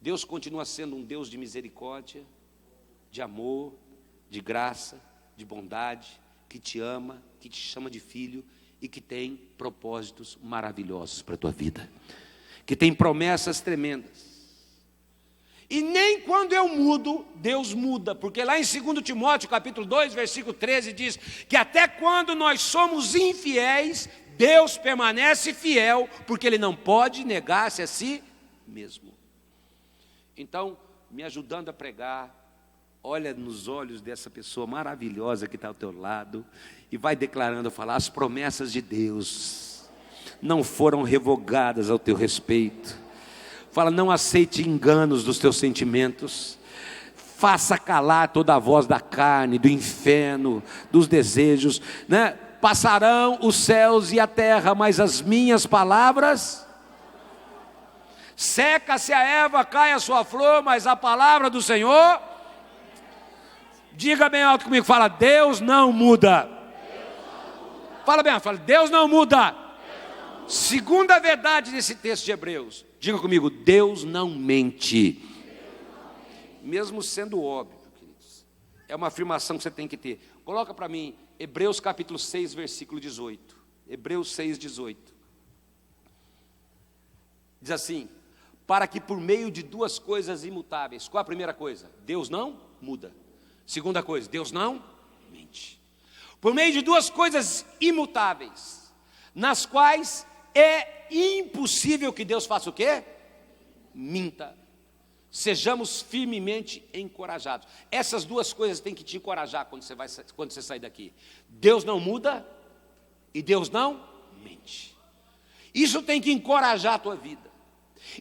Deus continua sendo um Deus de misericórdia, de amor, de graça, de bondade, que te ama, que te chama de filho e que tem propósitos maravilhosos para a tua vida, que tem promessas tremendas. E nem quando eu mudo, Deus muda, porque lá em 2 Timóteo capítulo 2, versículo 13 diz que até quando nós somos infiéis, Deus permanece fiel, porque Ele não pode negar-se a si mesmo. Então, me ajudando a pregar, olha nos olhos dessa pessoa maravilhosa que está ao teu lado e vai declarando, falar: as promessas de Deus não foram revogadas ao teu respeito. Fala: não aceite enganos dos teus sentimentos, faça calar toda a voz da carne, do inferno, dos desejos, né? Passarão os céus e a terra, mas as minhas palavras, seca-se a erva, cai a sua flor, mas a palavra do Senhor, diga bem alto comigo, fala: Deus não muda. Fala bem alto, fala: Deus não muda. Segunda verdade desse texto de Hebreus, diga comigo: Deus não mente. Mesmo sendo óbvio, queridos, é uma afirmação que você tem que ter. Coloca para mim Hebreus capítulo 6, versículo 18. Hebreus 6, 18. Diz assim: para que por meio de duas coisas imutáveis. Qual a primeira coisa? Deus não muda. Segunda coisa, Deus não mente. Por meio de duas coisas imutáveis, nas quais é impossível que Deus faça o quê? Minta. Sejamos firmemente encorajados. Essas duas coisas têm que te encorajar quando você sair daqui. Deus não muda e Deus não mente. Isso tem que encorajar a tua vida.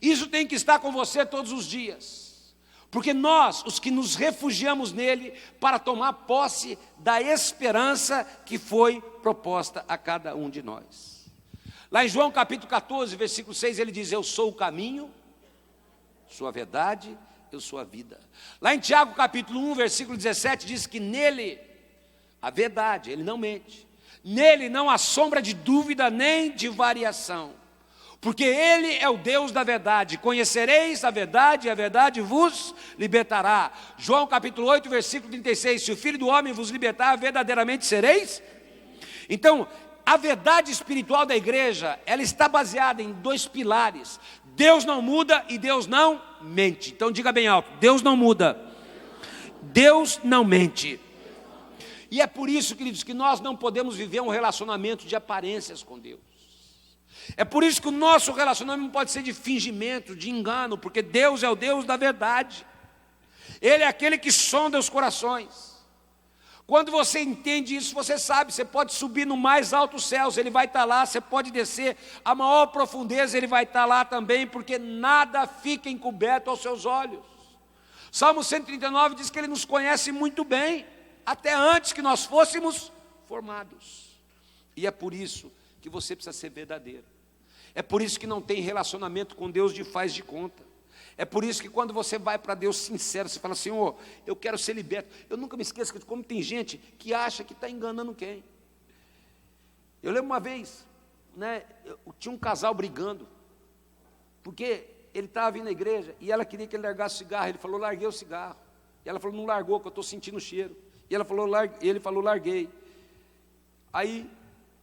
Isso tem que estar com você todos os dias. Porque nós, os que nos refugiamos nele, para tomar posse da esperança que foi proposta a cada um de nós. Lá em João capítulo 14, versículo 6, ele diz: eu sou o caminho, sou a verdade, eu sou a vida. Lá em Tiago capítulo 1, versículo 17, diz que nele, a verdade, ele não mente. Nele não há sombra de dúvida nem de variação. Porque ele é o Deus da verdade. Conhecereis a verdade e a verdade vos libertará. João capítulo 8, versículo 36. Se o Filho do Homem vos libertar, verdadeiramente sereis. Então, a verdade espiritual da igreja, ela está baseada em dois pilares. Deus não muda e Deus não mente. Então diga bem alto: Deus não muda, Deus não mente. E é por isso, queridos, que nós não podemos viver um relacionamento de aparências com Deus. É por isso que o nosso relacionamento não pode ser de fingimento, de engano, porque Deus é o Deus da verdade. Ele é aquele que sonda os corações. Quando você entende isso, você sabe, você pode subir no mais alto céus, ele vai estar lá. Você pode descer a maior profundeza, ele vai estar lá também, porque nada fica encoberto aos seus olhos. Salmo 139 diz que ele nos conhece muito bem, até antes que nós fôssemos formados. E é por isso que você precisa ser verdadeiro. É por isso que não tem relacionamento com Deus de faz de conta. É por isso que quando você vai para Deus sincero, você fala: Senhor, eu quero ser liberto. Eu nunca me esqueço de como tem gente que acha que está enganando quem. Eu lembro uma vez, tinha um casal brigando, porque ele estava vindo à igreja e ela queria que ele largasse o cigarro. Ele falou: larguei o cigarro. E ela falou: não largou, que eu estou sentindo o cheiro. E ele falou: larguei. Aí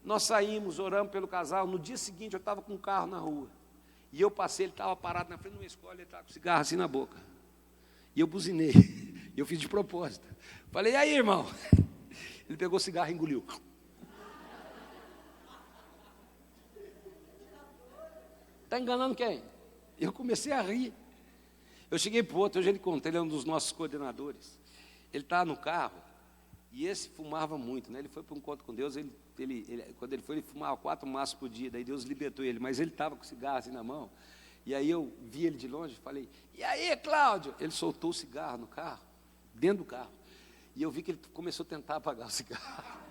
nós saímos, oramos pelo casal. No dia seguinte eu estava com um carro na rua. E eu passei, ele estava parado na frente de uma escola, ele estava com cigarro assim na boca. E eu buzinei. E eu fiz de propósito. Falei: e aí, irmão? Ele pegou o cigarro e engoliu. Está enganando quem? Eu comecei a rir. Eu cheguei para o outro, hoje ele conta, ele é um dos nossos coordenadores. Ele estava no carro, e esse fumava muito, Ele foi para um encontro com Deus, quando ele foi, ele fumava 4 maços por dia, daí Deus libertou ele, mas ele estava com cigarro assim na mão, e aí eu vi ele de longe e falei: e aí, Cláudio? Ele soltou o cigarro no carro, dentro do carro, e eu vi que ele começou a tentar apagar o cigarro,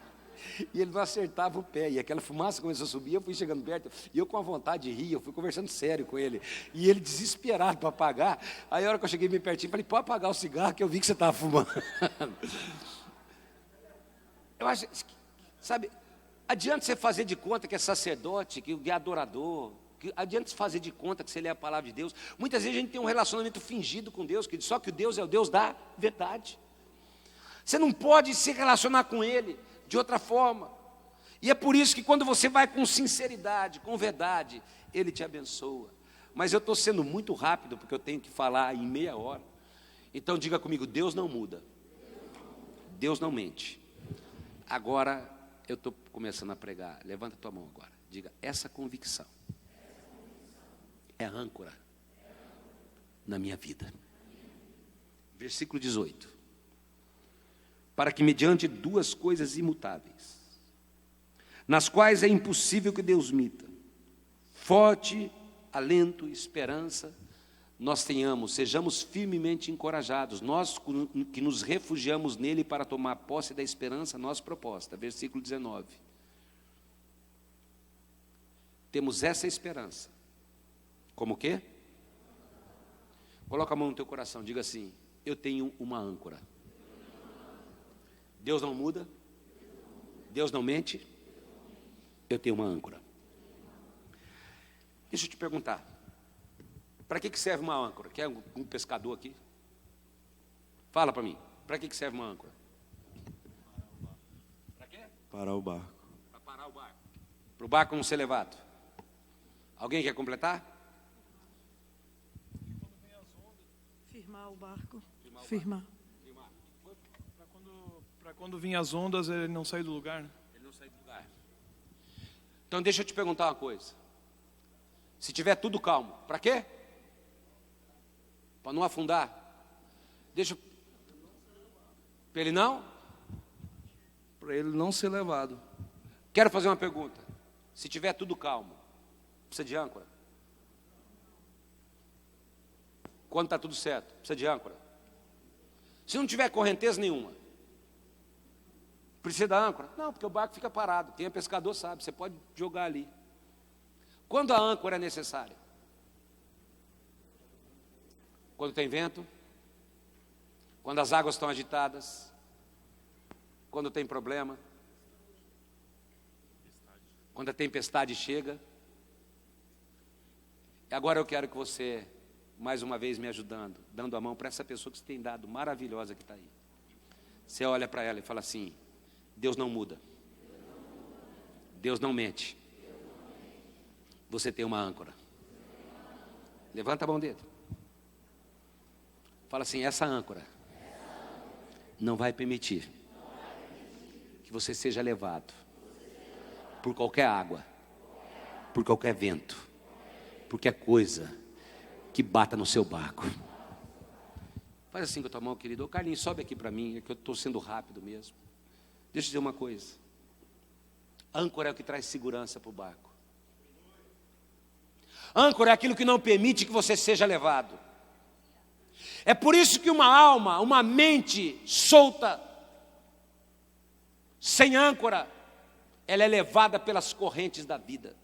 e ele não acertava o pé, e aquela fumaça começou a subir. Eu fui chegando perto, e eu com a vontade de rir, eu fui conversando sério com ele, e ele desesperado para apagar. Aí a hora que eu cheguei bem pertinho, falei: pode apagar o cigarro, que eu vi que você estava fumando. Eu acho, sabe, adianta você fazer de conta que é sacerdote, que é adorador, adianta você fazer de conta que você lê a palavra de Deus. Muitas vezes a gente tem um relacionamento fingido com Deus, só que o Deus é o Deus da verdade. Você não pode se relacionar com Ele de outra forma. E é por isso que quando você vai com sinceridade, com verdade, Ele te abençoa. Mas eu estou sendo muito rápido, porque eu tenho que falar em meia hora. Então diga comigo: Deus não muda, Deus não mente. Agora eu estou começando a pregar. Levanta a tua mão agora. Diga: essa convicção é a âncora na minha vida. Versículo 18. Para que mediante duas coisas imutáveis, nas quais é impossível que Deus minta, forte alento e esperança, nós sejamos firmemente encorajados, nós que nos refugiamos nele para tomar posse da esperança nossa proposta. Versículo 19. Temos essa esperança. Como o quê? Coloca a mão no teu coração, diga assim: eu tenho uma âncora. Deus não muda, Deus não mente, eu tenho uma âncora. Deixa eu te perguntar, para que serve uma âncora? Quer um pescador aqui? Fala para mim, para que serve uma âncora? Para quê?
Parar o barco.
Para parar o barco. Para o barco não ser levado. Alguém quer completar?
Firmar o barco. Firmar.
Para quando vir as ondas, ele não sair do lugar, né?
Ele não sai do lugar. Então deixa eu te perguntar uma coisa. Se tiver tudo calmo, para quê? Para não afundar. Para ele não?
Para ele não ser levado.
Quero fazer uma pergunta. Se tiver tudo calmo, precisa de âncora? Quando está tudo certo, precisa de âncora? Se não tiver correnteza nenhuma, precisa da âncora? Não, porque o barco fica parado. Quem é pescador sabe, você pode jogar ali. Quando a âncora é necessária? Quando tem vento? Quando as águas estão agitadas? Quando tem problema? Quando a tempestade chega? E agora eu quero que você, mais uma vez me ajudando, dando a mão para essa pessoa que você tem dado, maravilhosa que está aí. Você olha para ela e fala assim: Deus não muda. Deus não mente. Você tem uma âncora. Levanta a mão dele. Fala assim: essa âncora não vai permitir que você seja levado por qualquer água, por qualquer vento, por qualquer coisa que bata no seu barco. Faz assim com a tua mão, querido. Ô Carlinhos, sobe aqui para mim, é que eu estou sendo rápido mesmo. Deixa eu dizer uma coisa. Âncora é o que traz segurança para o barco. Âncora é aquilo que não permite que você seja levado. É por isso que uma alma, uma mente solta, sem âncora, ela é levada pelas correntes da vida.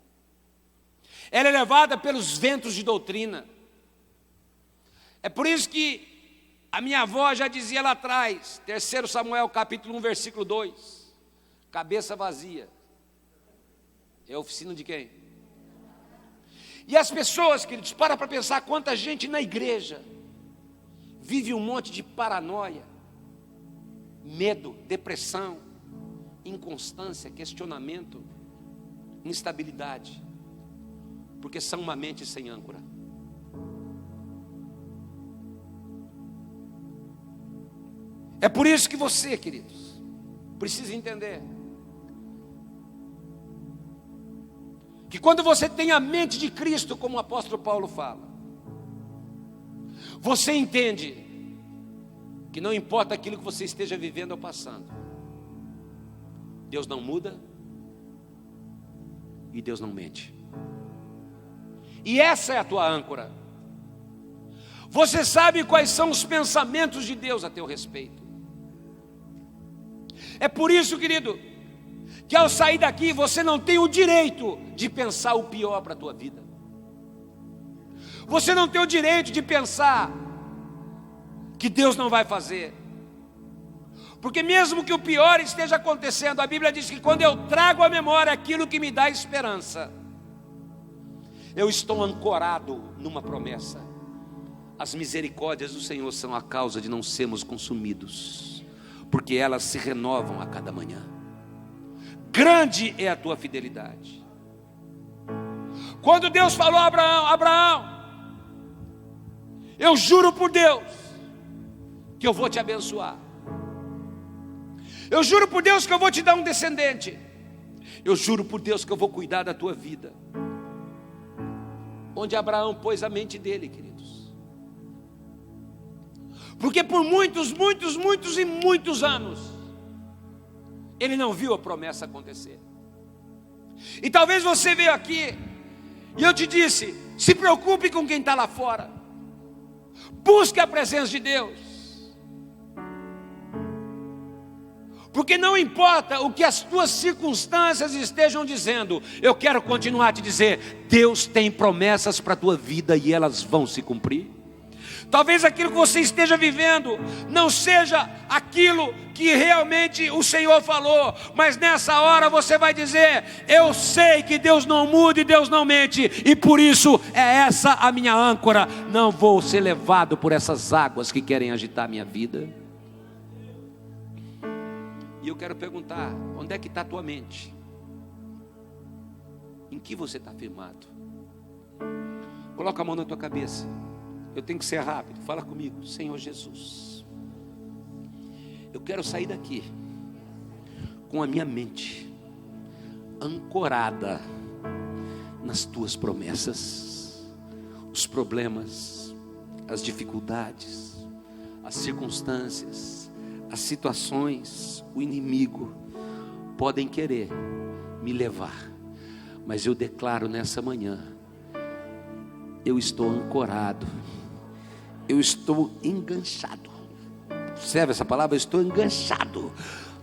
Ela é levada pelos ventos de doutrina. É por isso que a minha avó já dizia lá atrás, 3 Samuel capítulo 1, versículo 2, cabeça vazia é oficina de quem? E as pessoas, queridos, para pensar quanta gente na igreja vive um monte de paranoia, medo, depressão, inconstância, questionamento, instabilidade, porque são uma mente sem âncora. É por isso que você, queridos, precisa entender que quando você tem a mente de Cristo, como o apóstolo Paulo fala, você entende que não importa aquilo que você esteja vivendo ou passando, Deus não muda e Deus não mente. E essa é a tua âncora. Você sabe quais são os pensamentos de Deus a teu respeito. É por isso, querido, que ao sair daqui você não tem o direito de pensar o pior para a tua vida. Você não tem o direito de pensar que Deus não vai fazer. Porque mesmo que o pior esteja acontecendo, a Bíblia diz que quando eu trago à memória aquilo que me dá esperança, eu estou ancorado numa promessa. As misericórdias do Senhor são a causa de não sermos consumidos, porque elas se renovam a cada manhã. Grande é a tua fidelidade. Quando Deus falou a Abraão: Abraão, eu juro por Deus que eu vou te abençoar. Eu juro por Deus que eu vou te dar um descendente. Eu juro por Deus que eu vou cuidar da tua vida. Onde Abraão pôs a mente dele, queridos? Porque por muitos anos ele não viu a promessa acontecer. E talvez você veio aqui e eu te disse: se preocupe com quem está lá fora, busque a presença de Deus. Porque não importa o que as tuas circunstâncias estejam dizendo, eu quero continuar a te dizer: Deus tem promessas para a tua vida e elas vão se cumprir. Talvez aquilo que você esteja vivendo não seja aquilo que realmente o Senhor falou, mas nessa hora você vai dizer: eu sei que Deus não muda e Deus não mente, e por isso é essa a minha âncora. Não vou ser levado por essas águas que querem agitar a minha vida. E eu quero perguntar: onde é que está a tua mente? Em que você está firmado? Coloca a mão na tua cabeça. Eu tenho que ser rápido. Fala comigo: Senhor Jesus, eu quero sair daqui com a minha mente ancorada nas tuas promessas. Os problemas, as dificuldades, as circunstâncias, as situações, o inimigo podem querer me levar, mas eu declaro nessa manhã: eu estou ancorado, eu estou enganchado. Observe essa palavra: eu estou enganchado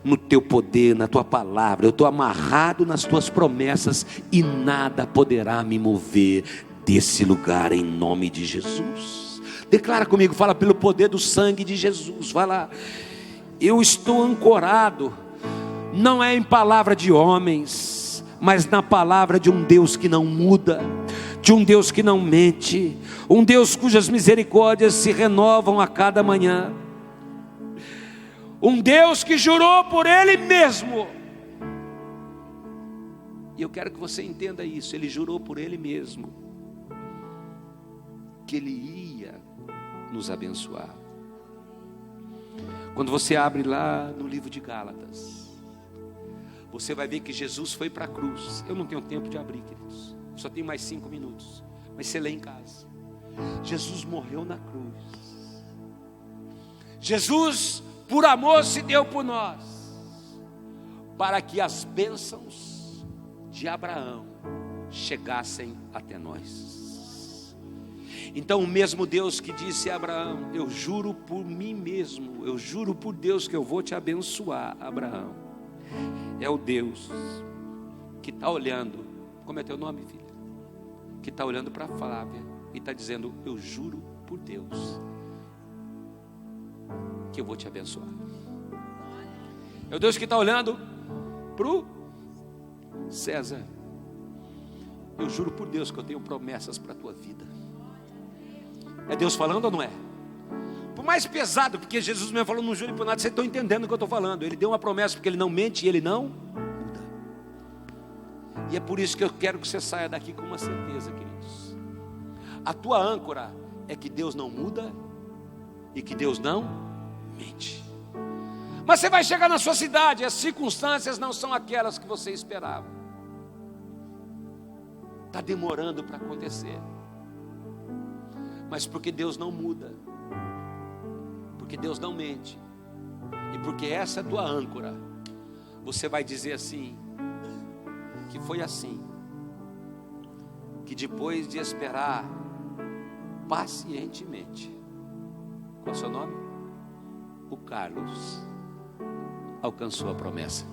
no teu poder, na tua palavra. Eu estou amarrado nas tuas promessas e nada poderá me mover desse lugar, em nome de Jesus. Declara comigo, fala: pelo poder do sangue de Jesus. Vai lá. Eu estou ancorado, não é em palavra de homens, mas na palavra de um Deus que não muda, de um Deus que não mente, um Deus cujas misericórdias se renovam a cada manhã, um Deus que jurou por Ele mesmo. E eu quero que você entenda isso: Ele jurou por Ele mesmo que Ele ia nos abençoar. Quando você abre lá no livro de Gálatas, você vai ver que Jesus foi para a cruz. Eu não tenho tempo de abrir, queridos, só tenho mais 5 minutos, mas você lê em casa. Jesus morreu na cruz. Jesus, por amor, se deu por nós, para que as bênçãos de Abraão chegassem até nós. Então o mesmo Deus que disse a Abraão: eu juro por mim mesmo, eu juro por Deus que eu vou te abençoar, Abraão, é o Deus que está olhando. Como é teu nome, filha? Que está olhando para Flávia e está dizendo: eu juro por Deus que eu vou te abençoar. É o Deus que está olhando para o César: eu juro por Deus que eu tenho promessas para a tua vida. É Deus falando ou não é? Por mais pesado, porque Jesus mesmo falou: não jure por nada. Vocês estão entendendo o que eu estou falando? Ele deu uma promessa, porque Ele não mente e Ele não muda. E é por isso que eu quero que você saia daqui com uma certeza, queridos: a tua âncora é que Deus não muda e que Deus não mente. Mas você vai chegar na sua cidade, as circunstâncias não são aquelas que você esperava. Está demorando para acontecer. Mas porque Deus não muda, porque Deus não mente, e porque essa é a tua âncora, você vai dizer assim: que foi assim, que depois de esperar pacientemente, qual é o seu nome? O Carlos alcançou a promessa.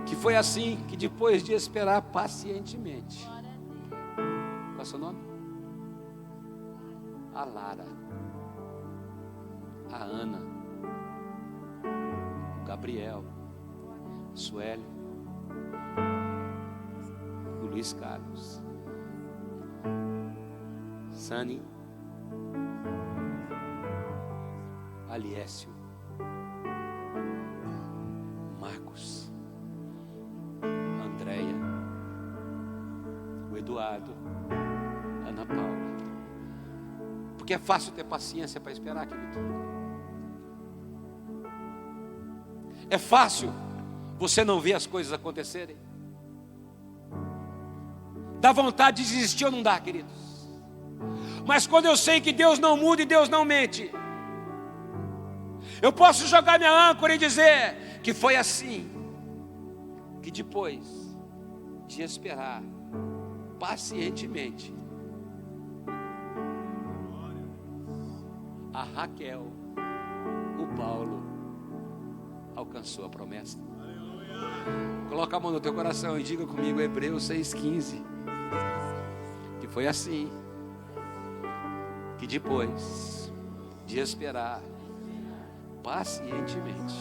Que foi assim, que depois de esperar pacientemente, qual é o seu nome? A Lara, a Ana, o Gabriel, a Sueli, o Luiz Carlos, Sani, Aliécio, Marcos, Andréia, o Eduardo, Ana Paula. Porque é fácil ter paciência para esperar, querido. É fácil você não ver as coisas acontecerem. Dá vontade de desistir ou não dá, queridos? Mas quando eu sei que Deus não muda e Deus não mente, eu posso jogar minha âncora e dizer que foi assim, que depois de esperar pacientemente, a Raquel, o Paulo, alcançou a promessa. Coloca a mão no teu coração e diga comigo Hebreus 6,15. Que foi assim, que depois de esperar pacientemente,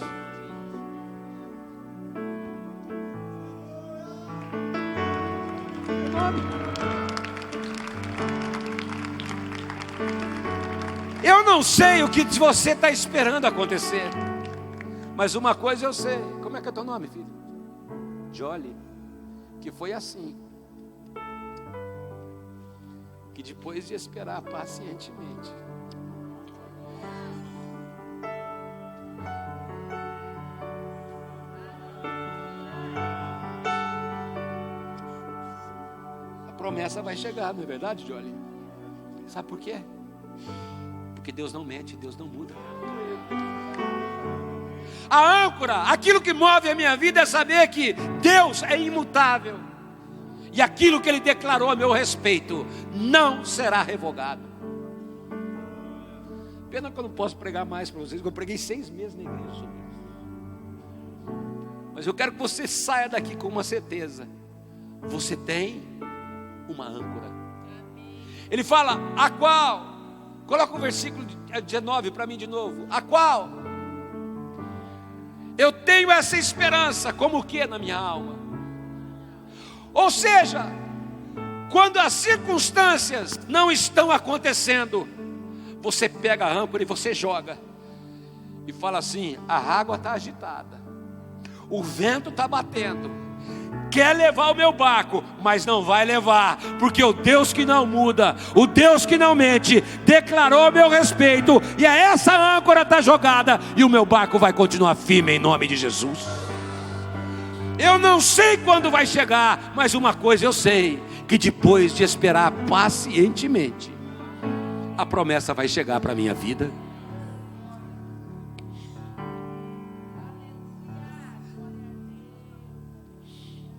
eu não sei o que você está esperando acontecer. Mas uma coisa eu sei. Como é que é teu nome, filho? Jolly. Que foi assim. Que depois de esperar pacientemente, a promessa vai chegar, não é verdade, Jolly? Sabe por quê? Porque Deus não mente, Deus não muda. A âncora, aquilo que move a minha vida é saber que Deus é imutável. E aquilo que Ele declarou a meu respeito não será revogado. Pena que eu não posso pregar mais para vocês, porque eu preguei 6 meses na igreja sobre isso. Mas eu quero que você saia daqui com uma certeza. Você tem uma âncora. Ele fala, a qual, coloca o versículo 19 para mim de novo. A qual eu tenho essa esperança, como o que na minha alma? Ou seja, quando as circunstâncias não estão acontecendo, você pega a âncora e você joga. E fala assim, a água está agitada, o vento está batendo, quer levar o meu barco, mas não vai levar, porque o Deus que não muda, o Deus que não mente, declarou a meu respeito, e essa âncora está jogada, e o meu barco vai continuar firme em nome de Jesus. Eu não sei quando vai chegar, mas uma coisa eu sei, que depois de esperar pacientemente, a promessa vai chegar para a minha vida.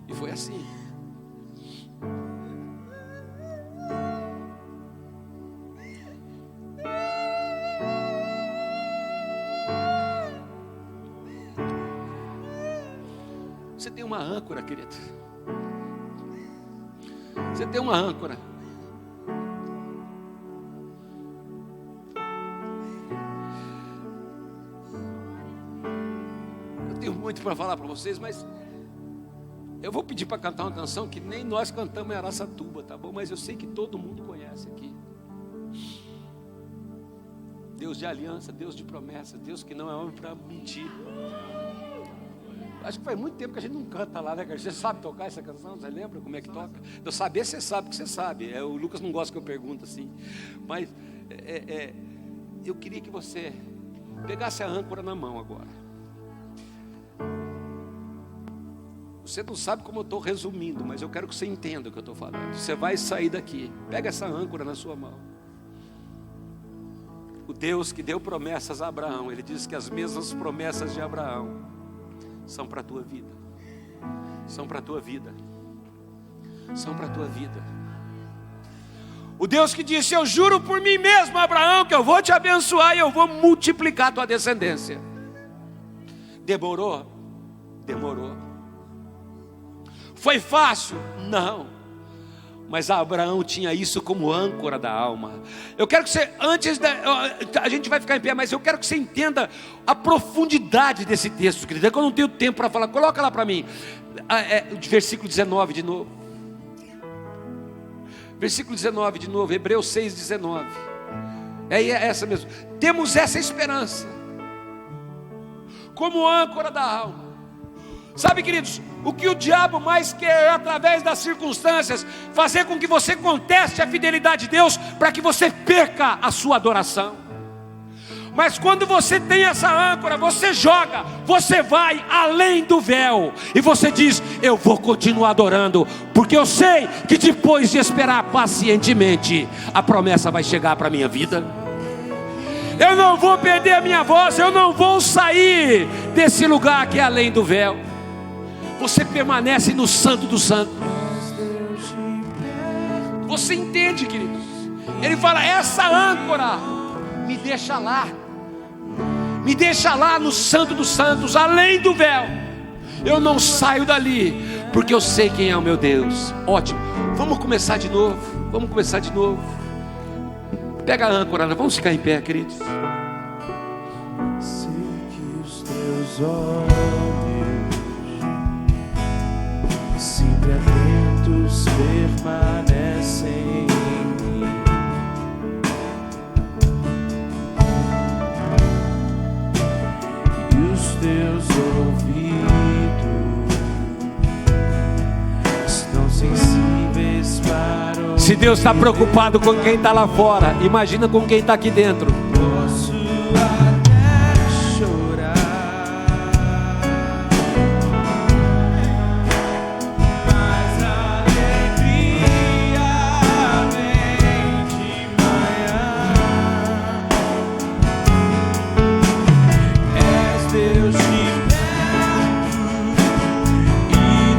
E foi assim. Você tem uma âncora, querido. Você tem uma âncora. Eu tenho muito para falar para vocês, mas eu vou pedir para cantar uma canção que nem nós cantamos em Araçatuba, tá bom? Mas eu sei que todo mundo conhece aqui. Deus de aliança, Deus de promessa, Deus que não é homem para mentir. Acho que faz muito tempo que a gente não canta lá, né, cara? Você sabe tocar essa canção? Você lembra como é que toca? Eu saber, você sabe que você sabe. O Lucas não gosta que eu pergunto assim. Mas eu queria que você pegasse a âncora na mão agora. Você não sabe como eu estou resumindo, mas eu quero que você entenda o que eu estou falando. Você vai sair daqui, pega essa âncora na sua mão. O Deus que deu promessas a Abraão, Ele diz que as mesmas promessas de Abraão são para a tua vida. São para a tua vida. São para a tua vida. O Deus que disse, eu juro por mim mesmo, Abraão, que eu vou te abençoar e eu vou multiplicar a tua descendência. Demorou? Demorou. Foi fácil? Não. Mas Abraão tinha isso como âncora da alma. Eu quero que você, a gente vai ficar em pé, mas eu quero que você entenda a profundidade desse texto, querido. É que eu não tenho tempo para falar. Coloca lá para mim, versículo 19 de novo. Versículo 19 de novo, Hebreus 6:19. É essa mesmo. Temos essa esperança como âncora da alma. Sabe, queridos, o que o diabo mais quer é, através das circunstâncias, fazer com que você conteste a fidelidade de Deus, para que você perca a sua adoração. Mas quando você tem essa âncora, você joga, você vai além do véu, e você diz, eu vou continuar adorando, porque eu sei que depois de esperar pacientemente, a promessa vai chegar para a minha vida. Eu não vou perder a minha voz, eu não vou sair desse lugar que é além do véu. Você permanece no santo dos santos. Você entende, queridos? Ele fala, essa âncora me deixa lá. Me deixa lá no santo dos santos, além do véu. Eu não saio dali, porque eu sei quem é o meu Deus. Ótimo, vamos começar de novo. Vamos começar de novo. Pega a âncora, vamos ficar em pé, queridos.
Sei que os teus olhos sempre atentos permanecem em mim. E os teus
Se Deus está preocupado com quem está lá fora, imagina com quem está aqui dentro.
Posso até chorar, mas a alegria vem de manhã. És Deus de perto e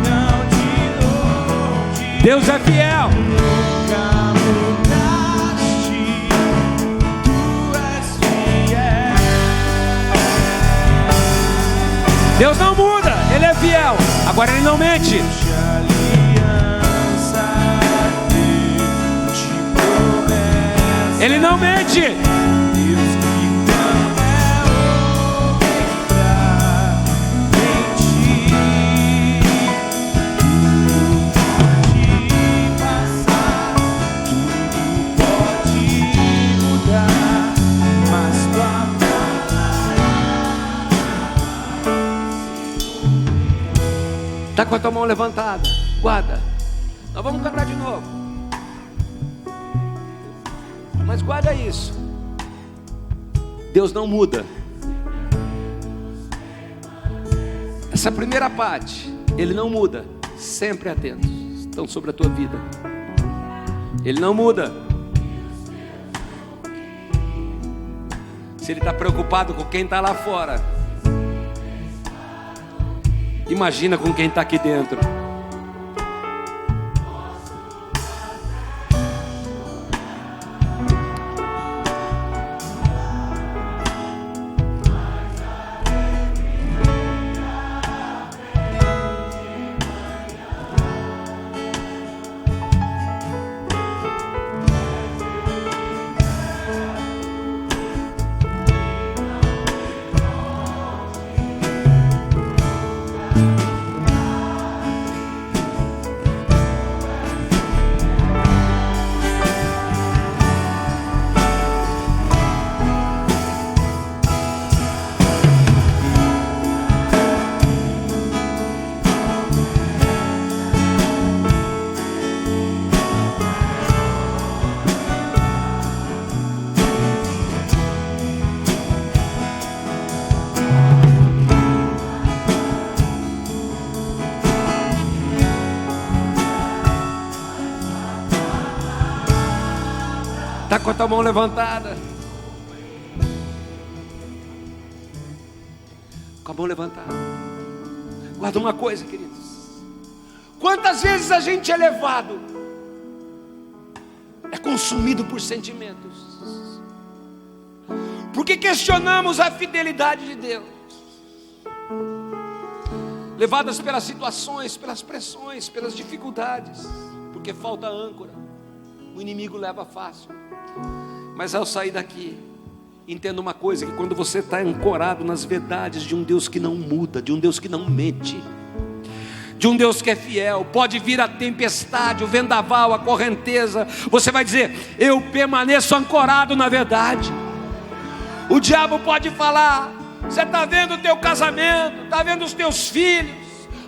não de longe.
Deus é fiel.
Nunca mudaste, tu és fiel.
Deus não muda, Ele é fiel. Agora Ele não mente.
De aliança, Deus te promete.
Ele não mente.
Deus que não é homem pra mentir. Tudo pode passar, tudo pode mudar, mas tua
Está com a tua mão levantada. Guarda. Nós vamos cantar de novo. Mas guarda isso. Deus não muda. Essa primeira parte, Ele não muda. Sempre atento. Estão sobre a tua vida. Ele não muda. Se Ele está preocupado com quem está lá fora, imagina com quem está aqui dentro. Está com a tua mão levantada. Com a mão levantada. Guarda uma coisa, queridos. Quantas vezes a gente é levado, é consumido por sentimentos, porque questionamos a fidelidade de Deus, levadas pelas situações, pelas pressões, pelas dificuldades, porque falta âncora. O inimigo leva fácil. Mas ao sair daqui, entenda uma coisa, que quando você está ancorado nas verdades de um Deus que não muda, de um Deus que não mente, de um Deus que é fiel, pode vir a tempestade, o vendaval, a correnteza, você vai dizer: eu permaneço ancorado na verdade. O diabo pode falar: você está vendo o teu casamento, está vendo os teus filhos,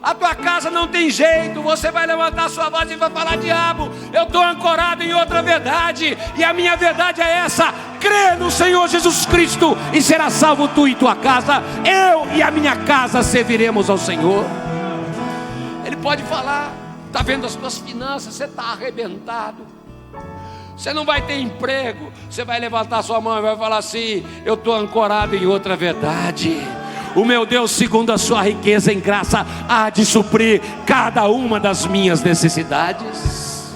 a tua casa não tem jeito. Você vai levantar sua voz e vai falar: diabo, eu estou ancorado em outra verdade, e a minha verdade é essa: crê no Senhor Jesus Cristo e será salvo tu e tua casa. Eu e a minha casa serviremos ao Senhor. Ele pode falar: está vendo as tuas finanças, você está arrebentado, você não vai ter emprego. Você vai levantar sua mão e vai falar assim: eu estou ancorado em outra verdade. O meu Deus, segundo a sua riqueza em graça, há de suprir cada uma das minhas necessidades.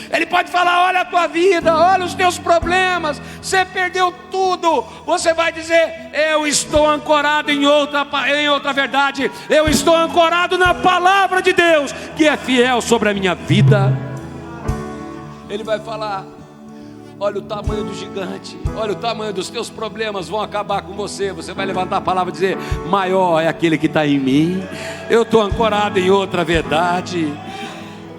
Ele pode falar: olha a tua vida, olha os teus problemas, você perdeu tudo. Você vai dizer: eu estou ancorado em outra verdade. Eu estou ancorado na palavra de Deus, que é fiel sobre a minha vida. Ele vai falar: olha o tamanho do gigante, olha o tamanho dos teus problemas, vão acabar com você. Você vai levantar a palavra e dizer: maior é aquele que está em mim. Eu estou ancorado em outra verdade.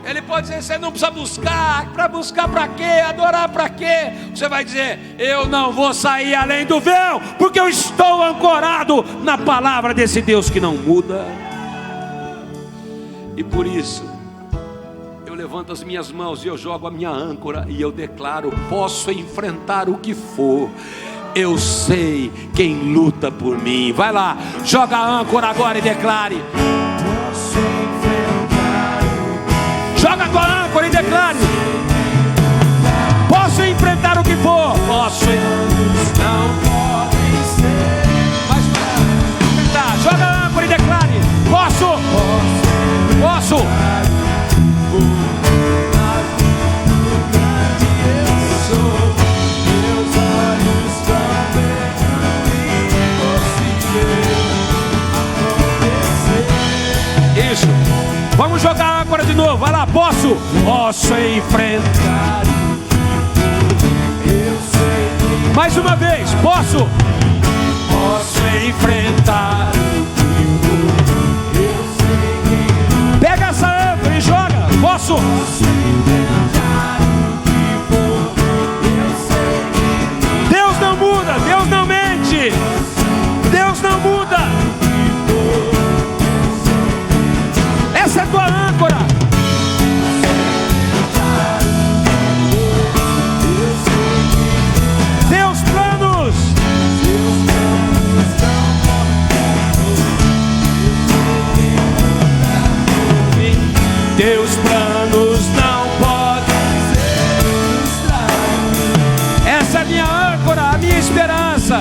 Ele pode dizer: você não precisa buscar. Para buscar para quê? Adorar para quê? Você vai dizer: eu não vou sair além do véu, porque eu estou ancorado na palavra desse Deus que não muda. E por isso eu levanto as minhas mãos e eu jogo a minha âncora e eu declaro: posso enfrentar o que for. Eu sei quem luta por mim. Vai lá, joga a âncora agora e declare. Joga a tua âncora e declare: posso enfrentar o que for. Posso. Não podem ser. Mas enfrentar. Joga a âncora e declare: posso. Posso. Isso. Vamos jogar a âncora de novo. Vai lá, posso. Posso enfrentar. Mais uma vez, posso. Posso enfrentar. Pega essa âncora e joga. Posso. Deus não muda, Deus não mente. Deus não muda. Essa é a tua âncora. Deus planos. Deus planos não podem ser frustrados. Essa é a minha âncora, a minha esperança.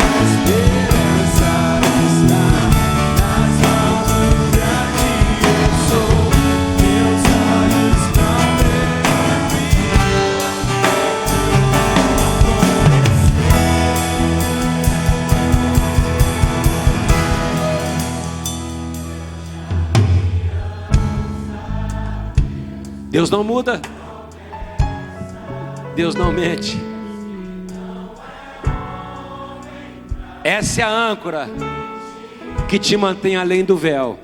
Deus não muda. Deus não mente. Essa é a âncora que te mantém além do véu.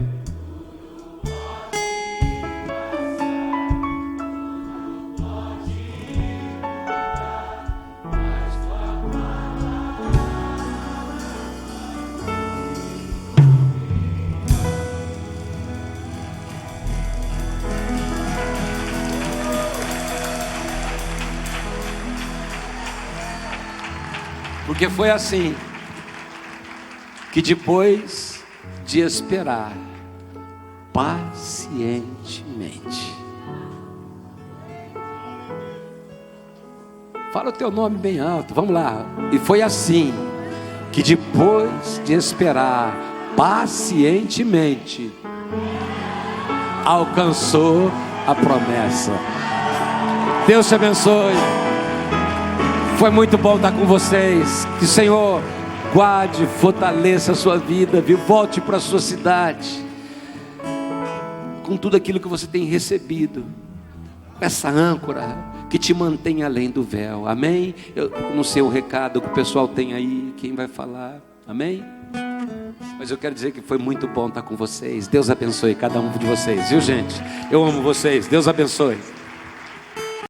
Porque foi assim que depois de esperar pacientemente. Fala o teu nome bem alto, vamos lá. E foi assim que depois de esperar pacientemente, alcançou a promessa. Deus te abençoe. Foi muito bom estar com vocês. Que o Senhor guarde, fortaleça a sua vida, viu? Volte para a sua cidade com tudo aquilo que você tem recebido, essa âncora que te mantém além do véu. Amém? Eu não sei o recado que o pessoal tem aí, quem vai falar. Amém? Mas eu quero dizer que foi muito bom estar com vocês. Deus abençoe cada um de vocês, viu, gente? Eu amo vocês. Deus abençoe.